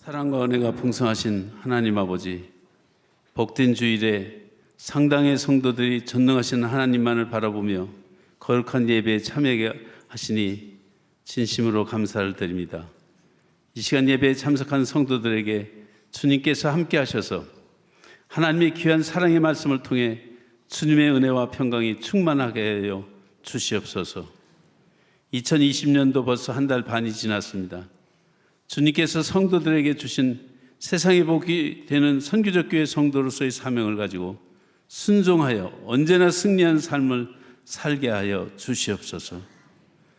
사랑과 은혜가 풍성하신 하나님 아버지, 복된 주일에 상당의 성도들이 전능하신 하나님만을 바라보며 거룩한 예배에 참여하게 하시니 진심으로 감사를 드립니다. 이 시간 예배에 참석한 성도들에게 주님께서 함께 하셔서 하나님의 귀한 사랑의 말씀을 통해 주님의 은혜와 평강이 충만하게 하여 주시옵소서. 2020년도 벌써 한 달 반이 지났습니다. 주님께서 성도들에게 주신 세상의 복이 되는 선교적 교회 성도로서의 사명을 가지고 순종하여 언제나 승리한 삶을 살게 하여 주시옵소서.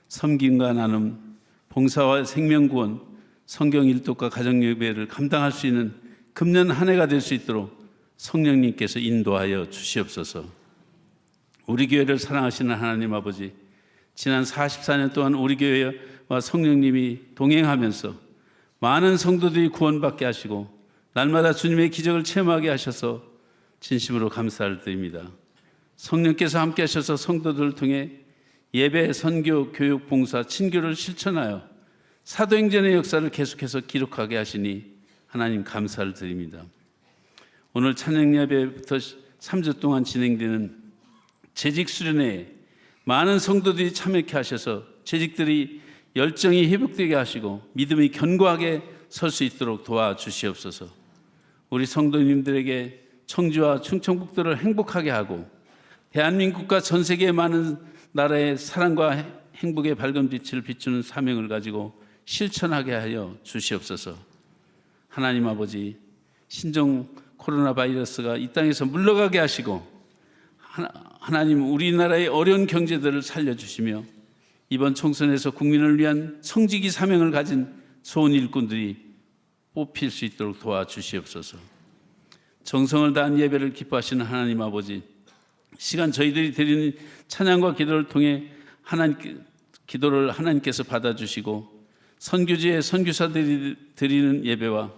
섬김과 나눔, 봉사와 생명구원, 성경 일독과 가정예배를 감당할 수 있는 금년 한 해가 될 수 있도록 성령님께서 인도하여 주시옵소서. 우리 교회를 사랑하시는 하나님 아버지, 지난 44년 동안 우리 교회와 성령님이 동행하면서 많은 성도들이 구원받게 하시고 날마다 주님의 기적을 체험하게 하셔서 진심으로 감사를 드립니다. 성령께서 함께 하셔서 성도들을 통해 예배, 선교, 교육, 봉사, 친교를 실천하여 사도행전의 역사를 계속해서 기록하게 하시니 하나님 감사를 드립니다. 오늘 찬양 예배부터 3주 동안 진행되는 재직 수련회에 많은 성도들이 참여케 하셔서 재직들이 열정이 회복되게 하시고 믿음이 견고하게 설 수 있도록 도와주시옵소서. 우리 성도님들에게 청주와 충청북도를 행복하게 하고 대한민국과 전 세계의 많은 나라의 사랑과 행복의 밝은 빛을 비추는 사명을 가지고 실천하게 하여 주시옵소서. 하나님 아버지, 신종 코로나 바이러스가 이 땅에서 물러가게 하시고 하나님 우리나라의 어려운 경제들을 살려주시며 이번 총선에서 국민을 위한 성직이 사명을 가진 소원 일꾼들이 뽑힐 수 있도록 도와주시옵소서. 정성을 다한 예배를 기뻐하시는 하나님 아버지, 시간 저희들이 드리는 찬양과 기도를 통해 기도를 하나님께서 받아주시고 선교지의 선교사들이 드리는 예배와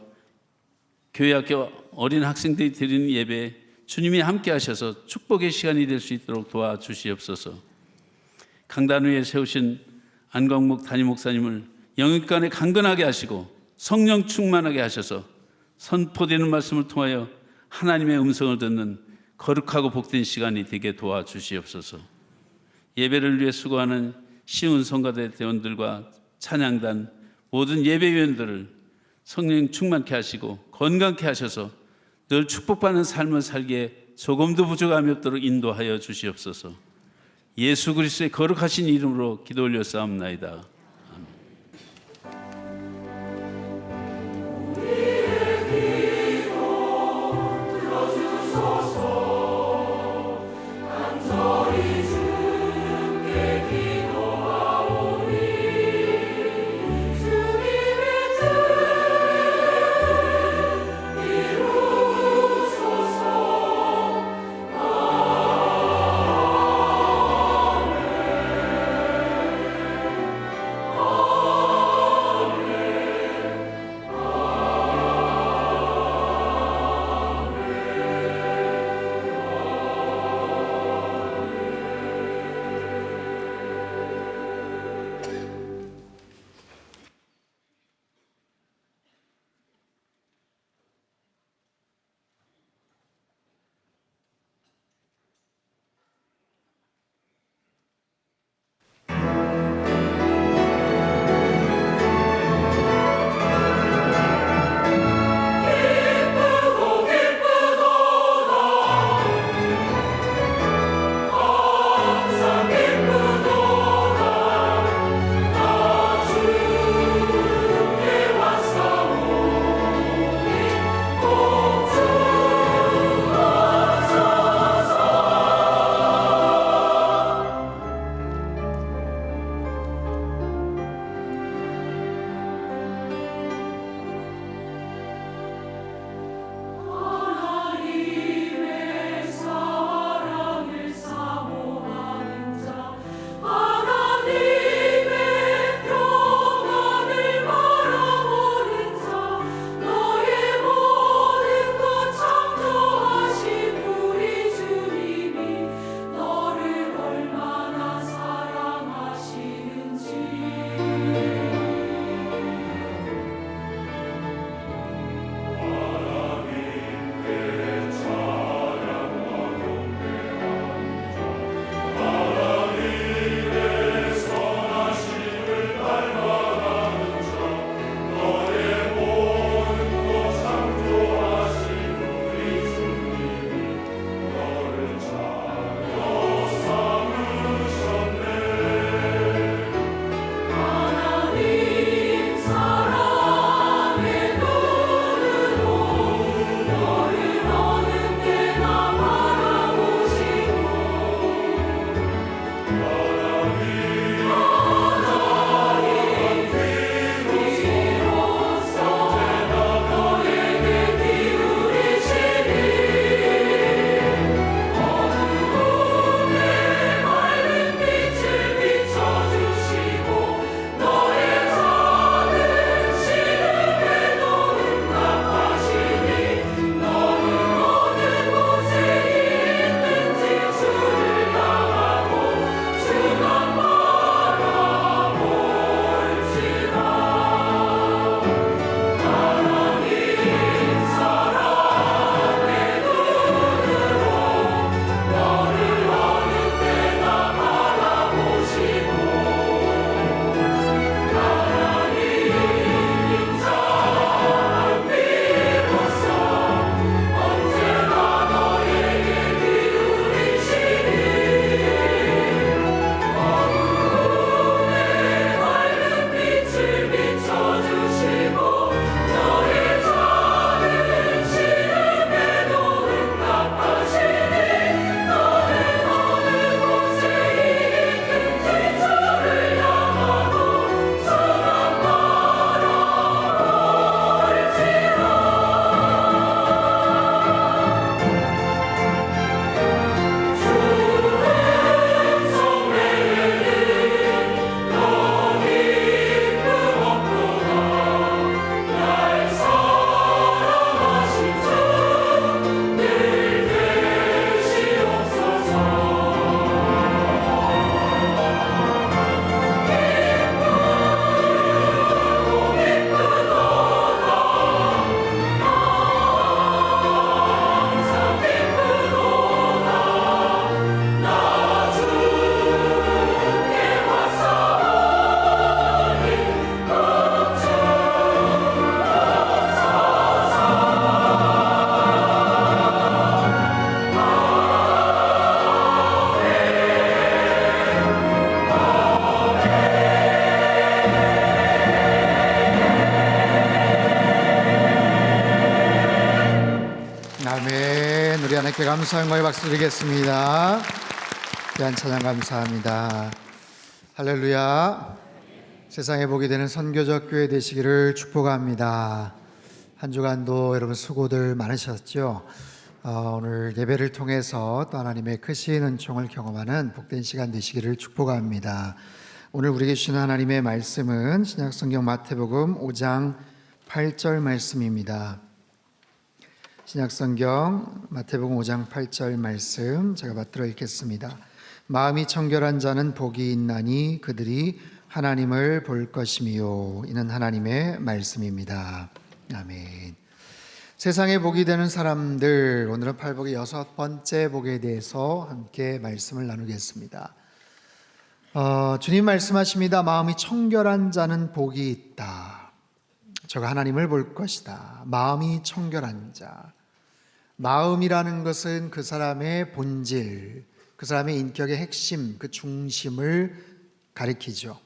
교회학교 어린 학생들이 드리는 예배에 주님이 함께 하셔서 축복의 시간이 될 수 있도록 도와주시옵소서. 강단 위에 세우신 안광목 담임 목사님을 영육간에 강건하게 하시고 성령 충만하게 하셔서 선포되는 말씀을 통하여 하나님의 음성을 듣는 거룩하고 복된 시간이 되게 도와주시옵소서. 예배를 위해 수고하는 시운 성가대 대원들과 찬양단 모든 예배위원들을 성령 충만케 하시고 건강케 하셔서 늘 축복받는 삶을 살기에 조금도 부족함이 없도록 인도하여 주시옵소서. 예수 그리스도의 거룩하신 이름으로 기도 올려 싸움나이다. 하나님께 감사의 영광의 박수 드리겠습니다. 귀한 찬양 감사합니다. 할렐루야. 세상에 복이 되는 선교적 교회 되시기를 축복합니다. 한 주간도 여러분 수고들 많으셨죠? 오늘 예배를 통해서 또 하나님의 크신 은총을 경험하는 복된 시간 되시기를 축복합니다. 오늘 우리에게 주시는 하나님의 말씀은 신약성경 마태복음 5장 8절 말씀입니다. 신약성경 마태복음 5장 8절 말씀 제가 받들어 읽겠습니다. 마음이 청결한 자는 복이 있나니 그들이 하나님을 볼 것이미요. 이는 하나님의 말씀입니다. 아멘. 세상에 복이 되는 사람들, 오늘은 팔복의 6번째 복에 대해서 함께 말씀을 나누겠습니다. 주님 말씀하십니다. 마음이 청결한 자는 복이 있다. 저가 하나님을 볼 것이다. 마음이 청결한 자. 마음이라는 것은 그 사람의 본질, 그 사람의 인격의 핵심, 그 중심을 가리키죠.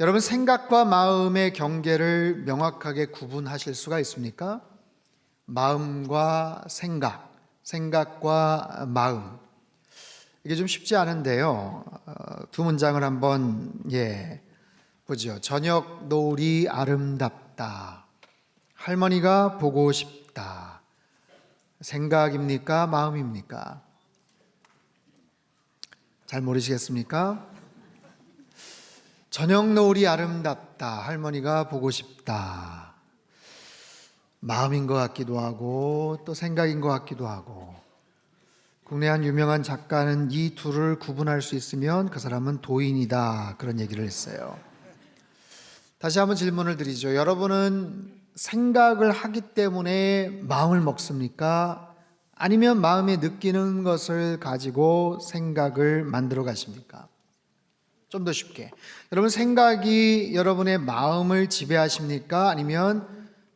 여러분, 생각과 마음의 경계를 명확하게 구분하실 수가 있습니까? 마음과 생각, 생각과 마음. 이게 좀 쉽지 않은데요. 두 문장을 한번 보죠. 저녁 노을이 아름답다. 할머니가 보고 싶다. 생각입니까? 마음입니까? 잘 모르시겠습니까? 저녁 노을이 아름답다. 할머니가 보고 싶다. 마음인 것 같기도 하고 또 생각인 것 같기도 하고. 국내 한 유명한 작가는 이 둘을 구분할 수 있으면 그 사람은 도인이다. 그런 얘기를 했어요. 다시 한번 질문을 드리죠. 여러분은 생각을 하기 때문에 마음을 먹습니까? 아니면 마음에 느끼는 것을 가지고 생각을 만들어 가십니까? 좀 더 쉽게. 여러분, 생각이 여러분의 마음을 지배하십니까? 아니면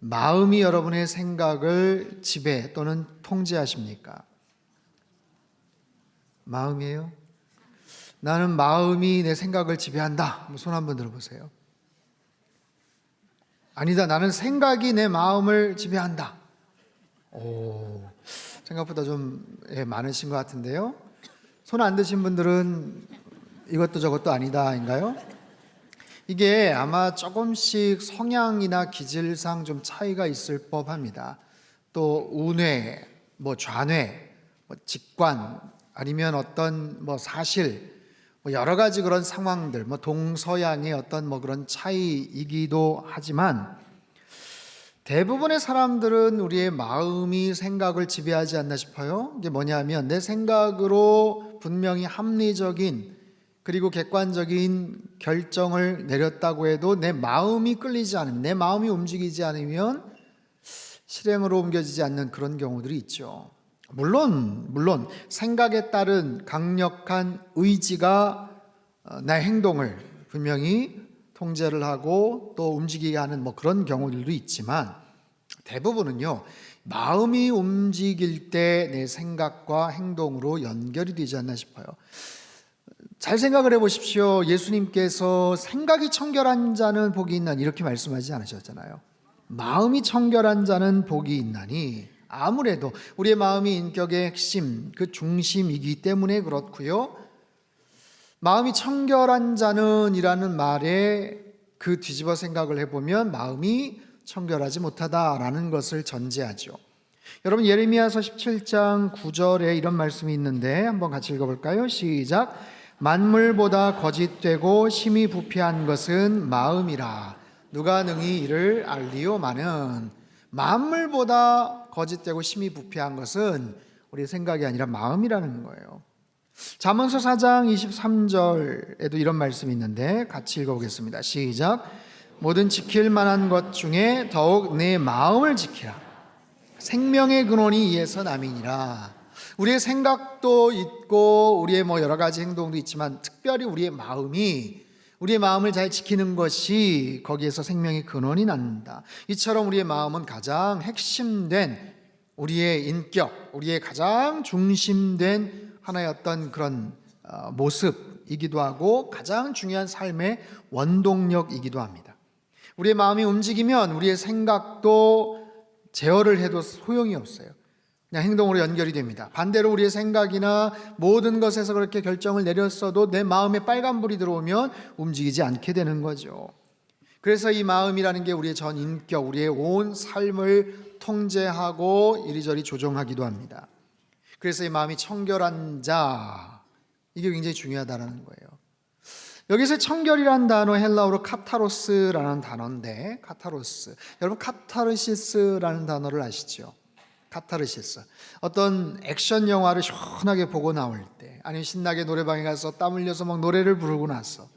마음이 여러분의 생각을 지배 또는 통제하십니까? 마음이에요? 나는 마음이 내 생각을 지배한다. 손 한번 들어보세요. 아니다, 나는 생각이 내 마음을 지배한다. 생각보다 좀 많으신 것 같은데요. 손 안 드신 분들은 이것도 저것도 아니다인가요? 이게 아마 조금씩 성향이나 기질상 좀 차이가 있을 법합니다. 또 운회, 좌뇌, 직관, 아니면 어떤 사실, 여러 가지 그런 상황들, 동서양의 어떤 그런 차이이기도 하지만 대부분의 사람들은 우리의 마음이 생각을 지배하지 않나 싶어요. 이게 뭐냐면 내 생각으로 분명히 합리적인 그리고 객관적인 결정을 내렸다고 해도 내 마음이 끌리지 않으면, 내 마음이 움직이지 않으면 실행으로 옮겨지지 않는 그런 경우들이 있죠. 물론 생각에 따른 강력한 의지가 나의 행동을 분명히 통제를 하고 또 움직이게 하는 그런 경우들도 있지만 대부분은요, 마음이 움직일 때 내 생각과 행동으로 연결이 되지 않나 싶어요. 잘 생각을 해보십시오. 예수님께서 생각이 청결한 자는 복이 있나니 이렇게 말씀하지 않으셨잖아요. 마음이 청결한 자는 복이 있나니. 아무래도 우리의 마음이 인격의 핵심, 그 중심이기 때문에 그렇고요. 마음이 청결한 자는 이라는 말에 그 뒤집어 생각을 해보면 마음이 청결하지 못하다라는 것을 전제하죠. 여러분, 예레미야서 17장 9절에 이런 말씀이 있는데 한번 같이 읽어볼까요? 시작. 만물보다 거짓되고 심히 부패한 것은 마음이라. 누가 능히 이를 알리오마는. 만물보다 거짓되고 심히 부패한 것은 우리의 생각이 아니라 마음이라는 거예요. 잠언서 4장 23절에도 이런 말씀이 있는데 같이 읽어보겠습니다. 시작. 모든 지킬 만한 것 중에 더욱 내 마음을 지키라. 생명의 근원이 이에서 남이니라. 우리의 생각도 있고 우리의 여러 가지 행동도 있지만 특별히 우리의 마음을 잘 지키는 것이 거기에서 생명의 근원이 난다. 이처럼 우리의 마음은 가장 핵심된 우리의 인격, 우리의 가장 중심된 하나의 어떤 그런 모습이기도 하고 가장 중요한 삶의 원동력이기도 합니다. 우리의 마음이 움직이면 우리의 생각도 제어를 해도 소용이 없어요. 그냥 행동으로 연결이 됩니다. 반대로 우리의 생각이나 모든 것에서 그렇게 결정을 내렸어도 내 마음에 빨간불이 들어오면 움직이지 않게 되는 거죠. 그래서 이 마음이라는 게 우리의 전 인격, 우리의 온 삶을 통제하고 이리저리 조종하기도 합니다. 그래서 이 마음이 청결한 자, 이게 굉장히 중요하다는 거예요. 여기서 청결이라는 단어 헬라어로 카타로스라는 단어인데, 카타로스, 여러분 카타르시스라는 단어를 아시죠? 카타르시스. 어떤 액션 영화를 시원하게 보고 나올 때, 아니면 신나게 노래방에 가서 땀 흘려서 막 노래를 부르고 나서,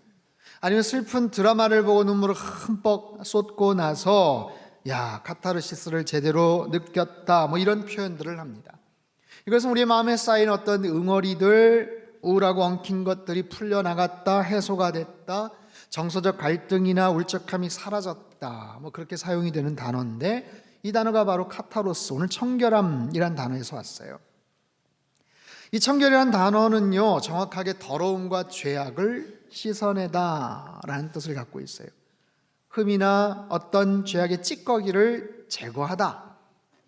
아니면 슬픈 드라마를 보고 눈물을 흠뻑 쏟고 나서 야, 카타르시스를 제대로 느꼈다, 뭐 이런 표현들을 합니다. 이것은 우리의 마음에 쌓인 어떤 응어리들, 우울하고 엉킨 것들이 풀려나갔다, 해소가 됐다, 정서적 갈등이나 울적함이 사라졌다, 뭐 그렇게 사용이 되는 단어인데, 이 단어가 바로 카타로스, 오늘 청결함이란 단어에서 왔어요. 이 청결이란 단어는요, 정확하게 더러움과 죄악을 씻어내다 라는 뜻을 갖고 있어요. 흠이나 어떤 죄악의 찌꺼기를 제거하다,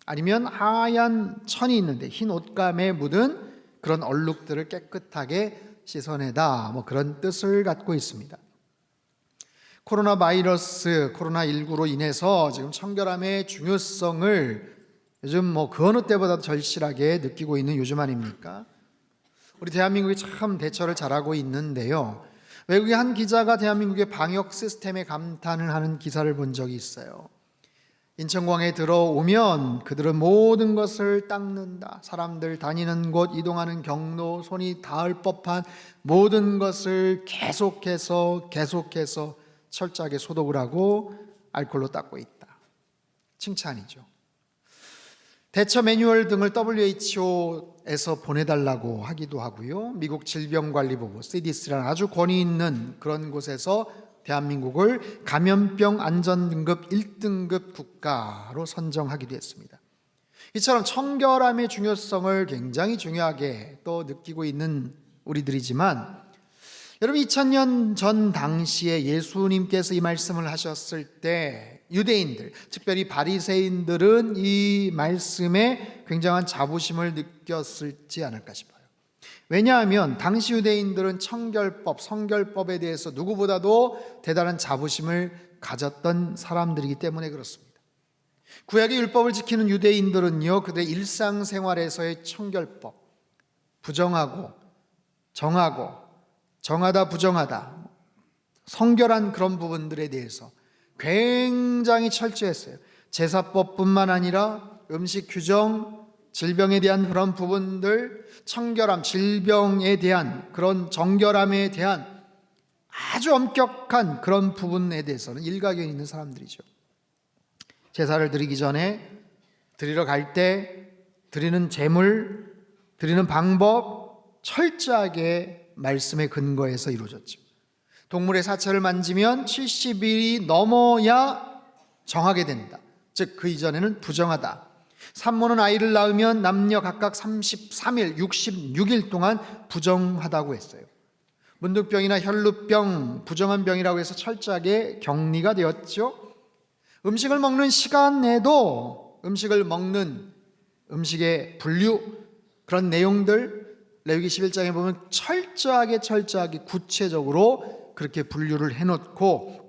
아니면 하얀 천이 있는데 흰 옷감에 묻은 그런 얼룩들을 깨끗하게 씻어내다, 뭐 그런 뜻을 갖고 있습니다. 코로나 바이러스, 코로나19로 인해서 지금 청결함의 중요성을 요즘 뭐 그 어느 때보다도 절실하게 느끼고 있는 요즘 아닙니까? 우리 대한민국이 참 대처를 잘하고 있는데요, 외국의 한 기자가 대한민국의 방역 시스템에 감탄을 하는 기사를 본 적이 있어요. 인천공항에 들어오면 그들은 모든 것을 닦는다. 사람들 다니는 곳, 이동하는 경로, 손이 닿을 법한 모든 것을 계속해서 철저하게 소독을 하고 알코올로 닦고 있다. 칭찬이죠. 대처 매뉴얼 등을 WHO에서 보내달라고 하기도 하고요, 미국 질병관리본부 CDC라는 아주 권위 있는 그런 곳에서 대한민국을 감염병 안전등급 1등급 국가로 선정하기도 했습니다. 이처럼 청결함의 중요성을 굉장히 중요하게 또 느끼고 있는 우리들이지만, 여러분 2000년 전 당시에 예수님께서 이 말씀을 하셨을 때 유대인들, 특별히 바리새인들은 이 말씀에 굉장한 자부심을 느꼈을지 않을까 싶어요. 왜냐하면 당시 유대인들은 청결법, 성결법에 대해서 누구보다도 대단한 자부심을 가졌던 사람들이기 때문에 그렇습니다. 구약의 율법을 지키는 유대인들은요, 그들의 일상생활에서의 청결법, 부정하고 정하고 정하다 부정하다, 성결한 그런 부분들에 대해서 굉장히 철저했어요. 제사법뿐만 아니라 음식 규정, 질병에 대한 그런 부분들, 청결함, 질병에 대한 그런 정결함에 대한 아주 엄격한 그런 부분에 대해서는 일가견이 있는 사람들이죠. 제사를 드리기 전에, 드리러 갈 때 드리는 제물, 드리는 방법 철저하게 말씀의 근거에서 이루어졌죠. 동물의 사체를 만지면 70일이 넘어야 정하게 된다. 즉 그 이전에는 부정하다. 산모는 아이를 낳으면 남녀 각각 33일, 66일 동안 부정하다고 했어요. 문둥병이나 혈루병, 부정한 병이라고 해서 철저하게 격리가 되었죠. 음식을 먹는 시간에도 음식을 먹는 음식의 분류, 그런 내용들 레위기 11장에 보면 철저하게 구체적으로 그렇게 분류를 해놓고,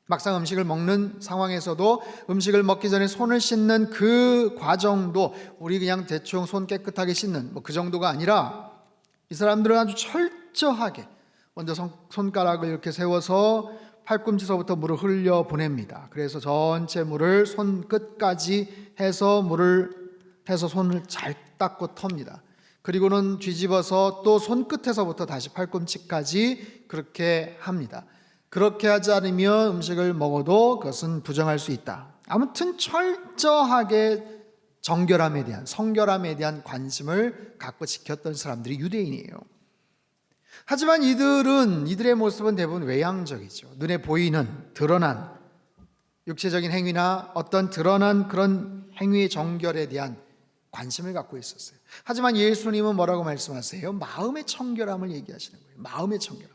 막상 음식을 먹는 상황에서도 음식을 먹기 전에 손을 씻는 그 과정도 우리 그냥 대충 손 깨끗하게 씻는 뭐 그 정도가 아니라, 이 사람들은 아주 철저하게 먼저 손가락을 이렇게 세워서 팔꿈치서부터 물을 흘려 보냅니다. 그래서 전체 물을 손끝까지 해서 손을 잘 닦고 텁니다. 그리고는 뒤집어서 또 손끝에서부터 다시 팔꿈치까지 그렇게 합니다. 그렇게 하지 않으면 음식을 먹어도 그것은 부정할 수 있다. 아무튼 철저하게 정결함에 대한, 성결함에 대한 관심을 갖고 지켰던 사람들이 유대인이에요. 하지만 이들의 모습은 대부분 외향적이죠. 눈에 보이는 드러난 육체적인 행위나 어떤 드러난 그런 행위의 정결에 대한 관심을 갖고 있었어요. 하지만 예수님은 뭐라고 말씀하세요? 마음의 청결함을 얘기하시는 거예요. 마음의 청결함.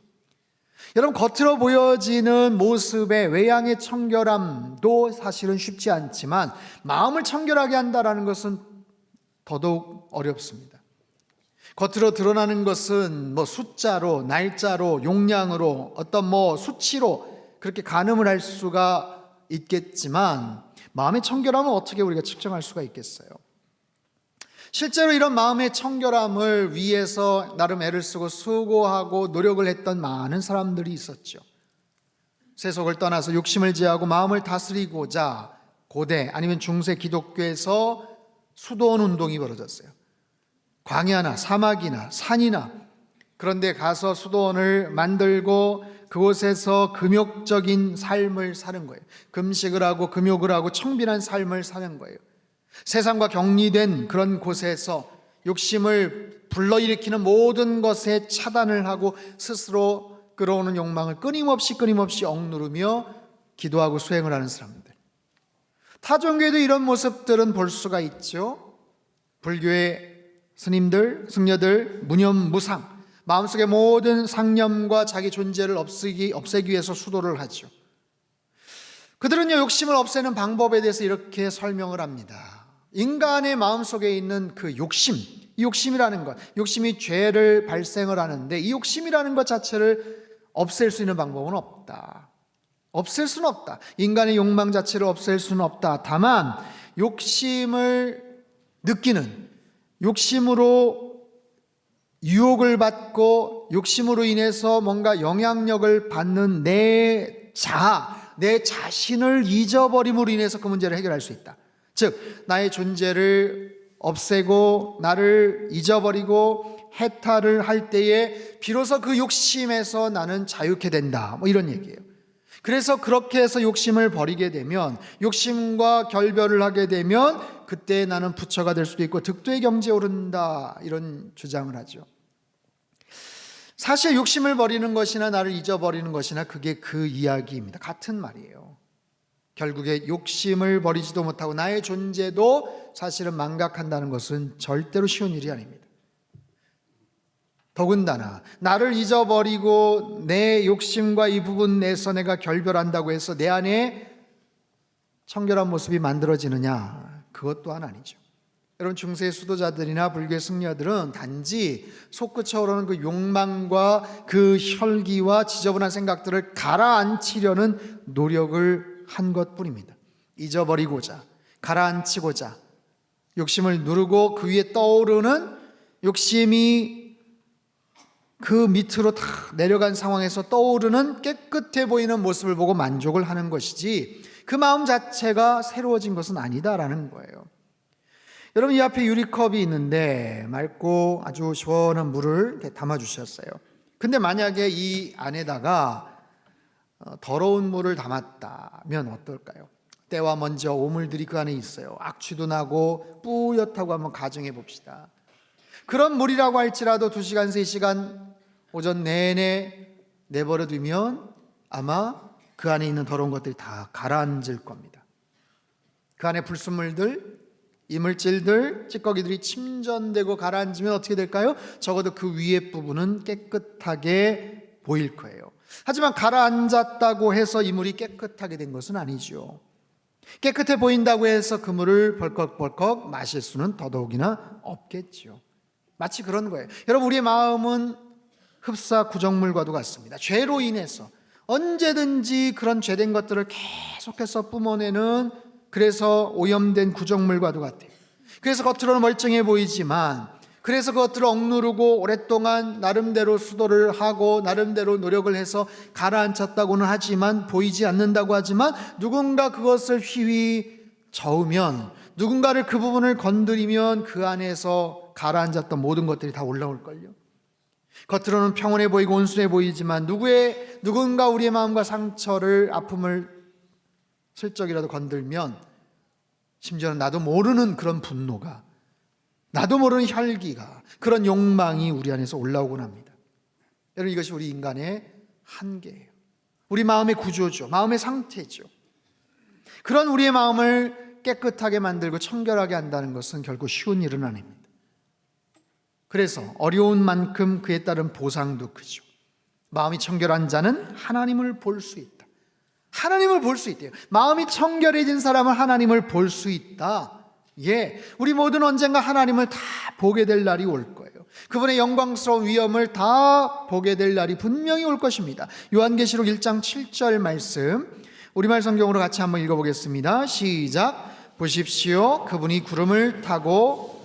여러분, 겉으로 보여지는 모습의 외양의 청결함도 사실은 쉽지 않지만 마음을 청결하게 한다는 것은 더더욱 어렵습니다. 겉으로 드러나는 것은 숫자로, 날짜로, 용량으로, 어떤 수치로 그렇게 가늠을 할 수가 있겠지만 마음의 청결함은 어떻게 우리가 측정할 수가 있겠어요? 실제로 이런 마음의 청결함을 위해서 나름 애를 쓰고 수고하고 노력을 했던 많은 사람들이 있었죠. 세속을 떠나서 욕심을 제하고 마음을 다스리고자 고대 아니면 중세 기독교에서 수도원 운동이 벌어졌어요. 광야나 사막이나 산이나 그런 데 가서 수도원을 만들고 그곳에서 금욕적인 삶을 사는 거예요. 금식을 하고 금욕을 하고 청빈한 삶을 사는 거예요. 세상과 격리된 그런 곳에서 욕심을 불러일으키는 모든 것에 차단을 하고 스스로 끌어오는 욕망을 끊임없이 억누르며 기도하고 수행을 하는 사람들. 타종교에도 이런 모습들은 볼 수가 있죠. 불교의 스님들, 승려들 무념무상, 마음속의 모든 상념과 자기 존재를 없애기 위해서 수도를 하죠. 그들은요, 욕심을 없애는 방법에 대해서 이렇게 설명을 합니다. 인간의 마음속에 있는 그 욕심, 이 욕심이라는 것, 욕심이 죄를 발생을 하는데 이 욕심이라는 것 자체를 없앨 수 있는 방법은 없다. 없앨 수는 없다. 인간의 욕망 자체를 없앨 수는 없다. 다만 욕심을 느끼는, 욕심으로 유혹을 받고 욕심으로 인해서 뭔가 영향력을 받는 내 자신을 잊어버림으로 인해서 그 문제를 해결할 수 있다. 즉 나의 존재를 없애고 나를 잊어버리고 해탈을 할 때에 비로소 그 욕심에서 나는 자유케 된다, 이런 얘기예요. 그래서 그렇게 해서 욕심을 버리게 되면, 욕심과 결별을 하게 되면 그때 나는 부처가 될 수도 있고 득도의 경지에 오른다, 이런 주장을 하죠. 사실 욕심을 버리는 것이나 나를 잊어버리는 것이나 그게 그 이야기입니다. 같은 말이에요. 결국에 욕심을 버리지도 못하고 나의 존재도 사실은 망각한다는 것은 절대로 쉬운 일이 아닙니다. 더군다나 나를 잊어버리고 내 욕심과 이 부분 내에서 내가 결별한다고 해서 내 안에 청결한 모습이 만들어지느냐, 그것 또한 아니죠. 여러분, 중세의 수도자들이나 불교의 승려들은 단지 솟구쳐오르는 그 욕망과 그 혈기와 지저분한 생각들을 가라앉히려는 노력을 한 것뿐입니다. 잊어버리고자, 가라앉히고자, 욕심을 누르고 그 위에 떠오르는 욕심이 그 밑으로 다 내려간 상황에서 떠오르는 깨끗해 보이는 모습을 보고 만족을 하는 것이지 그 마음 자체가 새로워진 것은 아니다라는 거예요. 여러분, 이 앞에 유리컵이 있는데 맑고 아주 시원한 물을 이렇게 담아주셨어요. 근데 만약에 이 안에다가 더러운 물을 담았다면 어떨까요? 때와 먼저 오물들이 그 안에 있어요. 악취도 나고 뿌옇다고 한번 가정해 봅시다. 그런 물이라고 할지라도 2시간, 3시간 오전 내내 내버려 두면 아마 그 안에 있는 더러운 것들이 다 가라앉을 겁니다. 그 안에 불순물들, 이물질들, 찌꺼기들이 침전되고 가라앉으면 어떻게 될까요? 적어도 그 위에 부분은 깨끗하게 보일 거예요. 하지만 가라앉았다고 해서 이 물이 깨끗하게 된 것은 아니죠. 깨끗해 보인다고 해서 그 물을 벌컥벌컥 마실 수는 더더욱이나 없겠죠. 마치 그런 거예요. 여러분, 우리의 마음은 흡사 구정물과도 같습니다. 죄로 인해서 언제든지 그런 죄된 것들을 계속해서 뿜어내는, 그래서 오염된 구정물과도 같아요. 그래서 겉으로는 멀쩡해 보이지만, 그래서 그것들을 억누르고 오랫동안 나름대로 수도를 하고 나름대로 노력을 해서 가라앉혔다고는 하지만, 보이지 않는다고 하지만, 누군가 그것을 휘휘 저으면, 누군가를 그 부분을 건드리면 그 안에서 가라앉았던 모든 것들이 다 올라올걸요. 겉으로는 평온해 보이고 온순해 보이지만 누군가 우리의 마음과 상처를, 아픔을 슬쩍이라도 건들면 심지어는 나도 모르는 그런 분노가, 나도 모르는 혈기가, 그런 욕망이 우리 안에서 올라오곤 합니다. 여러분, 이것이 우리 인간의 한계예요. 우리 마음의 구조죠. 마음의 상태죠. 그런 우리의 마음을 깨끗하게 만들고 청결하게 한다는 것은 결코 쉬운 일은 아닙니다. 그래서 어려운 만큼 그에 따른 보상도 크죠. 마음이 청결한 자는 하나님을 볼 수 있다. 하나님을 볼 수 있대요. 마음이 청결해진 사람은 하나님을 볼 수 있다. 예, 우리 모두는 언젠가 하나님을 다 보게 될 날이 올 거예요. 그분의 영광스러운 위엄을 다 보게 될 날이 분명히 올 것입니다. 요한계시록 1장 7절 말씀 우리말 성경으로 같이 한번 읽어보겠습니다. 시작. 보십시오. 그분이 구름을 타고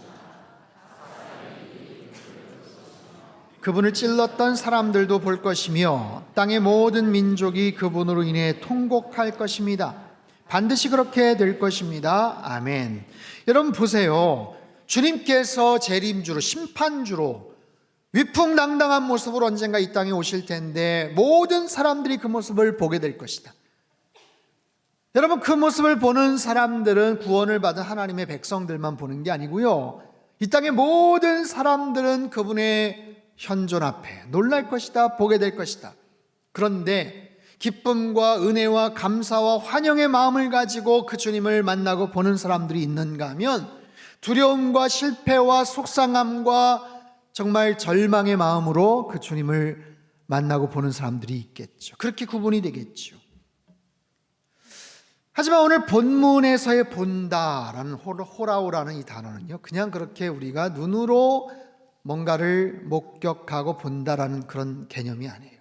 그분을 찔렀던 사람들도 볼 것이며 땅의 모든 민족이 그분으로 인해 통곡할 것입니다. 반드시 그렇게 될 것입니다. 아멘. 여러분 보세요. 주님께서 재림주로 심판주로 위풍당당한 모습으로 언젠가 이 땅에 오실 텐데 모든 사람들이 그 모습을 보게 될 것이다. 여러분 그 모습을 보는 사람들은 구원을 받은 하나님의 백성들만 보는 게 아니고요, 이 땅의 모든 사람들은 그분의 현존 앞에 놀랄 것이다, 보게 될 것이다. 그런데 기쁨과 은혜와 감사와 환영의 마음을 가지고 그 주님을 만나고 보는 사람들이 있는가 하면 두려움과 실패와 속상함과 정말 절망의 마음으로 그 주님을 만나고 보는 사람들이 있겠죠. 그렇게 구분이 되겠죠. 하지만 오늘 본문에서의 본다라는 호라오라는 이 단어는요, 그냥 그렇게 우리가 눈으로 뭔가를 목격하고 본다라는 그런 개념이 아니에요.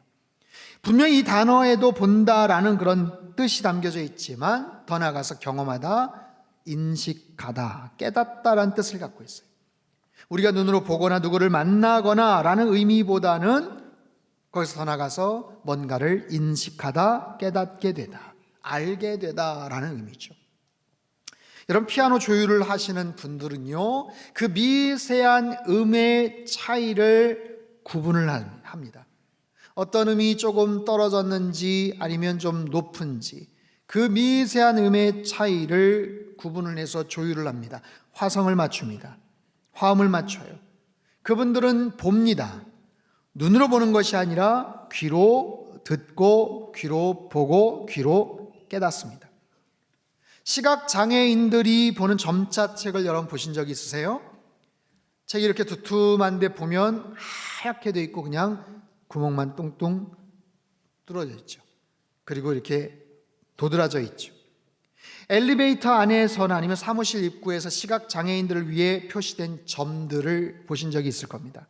분명히 이 단어에도 본다라는 그런 뜻이 담겨져 있지만 더 나아가서 경험하다, 인식하다, 깨닫다라는 뜻을 갖고 있어요. 우리가 눈으로 보거나 누구를 만나거나 라는 의미보다는 거기서 더 나아가서 뭔가를 인식하다, 깨닫게 되다, 알게 되다라는 의미죠. 여러분 피아노 조율을 하시는 분들은요, 그 미세한 음의 차이를 구분을 합니다. 어떤 음이 조금 떨어졌는지 아니면 좀 높은지 그 미세한 음의 차이를 구분을 해서 조율을 합니다. 화성을 맞춥니다. 화음을 맞춰요. 그분들은 봅니다. 눈으로 보는 것이 아니라 귀로 듣고 귀로 보고 귀로 깨닫습니다. 시각장애인들이 보는 점자책을 여러분 보신 적 있으세요? 책이 이렇게 두툼한데 보면 하얗게 돼 있고 그냥 구멍만 뚱뚱 뚫어져 있죠. 그리고 이렇게 도드라져 있죠. 엘리베이터 안에서나 아니면 사무실 입구에서 시각장애인들을 위해 표시된 점들을 보신 적이 있을 겁니다.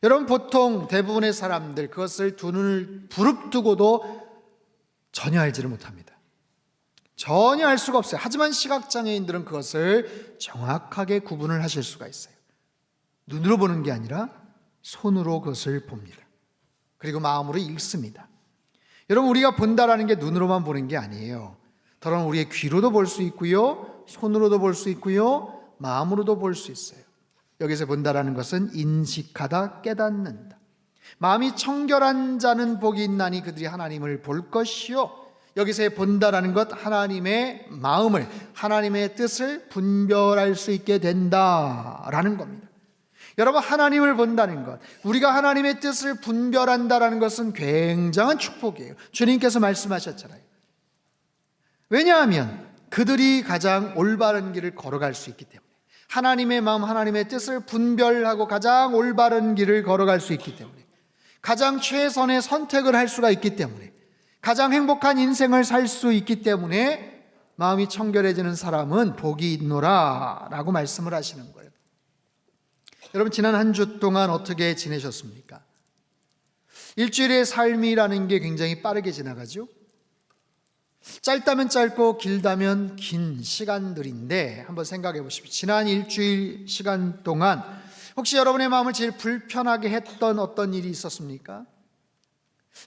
여러분 보통 대부분의 사람들 그것을 두 눈을 부릅뜨고도 전혀 알지를 못합니다. 전혀 알 수가 없어요. 하지만 시각장애인들은 그것을 정확하게 구분을 하실 수가 있어요. 눈으로 보는 게 아니라 손으로 그것을 봅니다. 그리고 마음으로 읽습니다. 여러분 우리가 본다라는 게 눈으로만 보는 게 아니에요. 더러는 우리의 귀로도 볼 수 있고요, 손으로도 볼 수 있고요, 마음으로도 볼 수 있어요. 여기서 본다라는 것은 인식하다, 깨닫는다. 마음이 청결한 자는 복이 있나니 그들이 하나님을 볼 것이요. 여기서의 본다라는 것, 하나님의 마음을, 하나님의 뜻을 분별할 수 있게 된다라는 겁니다. 여러분 하나님을 본다는 것, 우리가 하나님의 뜻을 분별한다라는 것은 굉장한 축복이에요. 주님께서 말씀하셨잖아요. 왜냐하면 그들이 가장 올바른 길을 걸어갈 수 있기 때문에, 하나님의 마음, 하나님의 뜻을 분별하고 가장 올바른 길을 걸어갈 수 있기 때문에, 가장 최선의 선택을 할 수가 있기 때문에, 가장 행복한 인생을 살 수 있기 때문에 마음이 청결해지는 사람은 복이 있노라 라고 말씀을 하시는 거예요. 여러분 지난 한 주 동안 어떻게 지내셨습니까? 일주일의 삶이라는 게 굉장히 빠르게 지나가죠. 짧다면 짧고 길다면 긴 시간들인데 한번 생각해 보십시오. 지난 일주일 시간 동안 혹시 여러분의 마음을 제일 불편하게 했던 어떤 일이 있었습니까?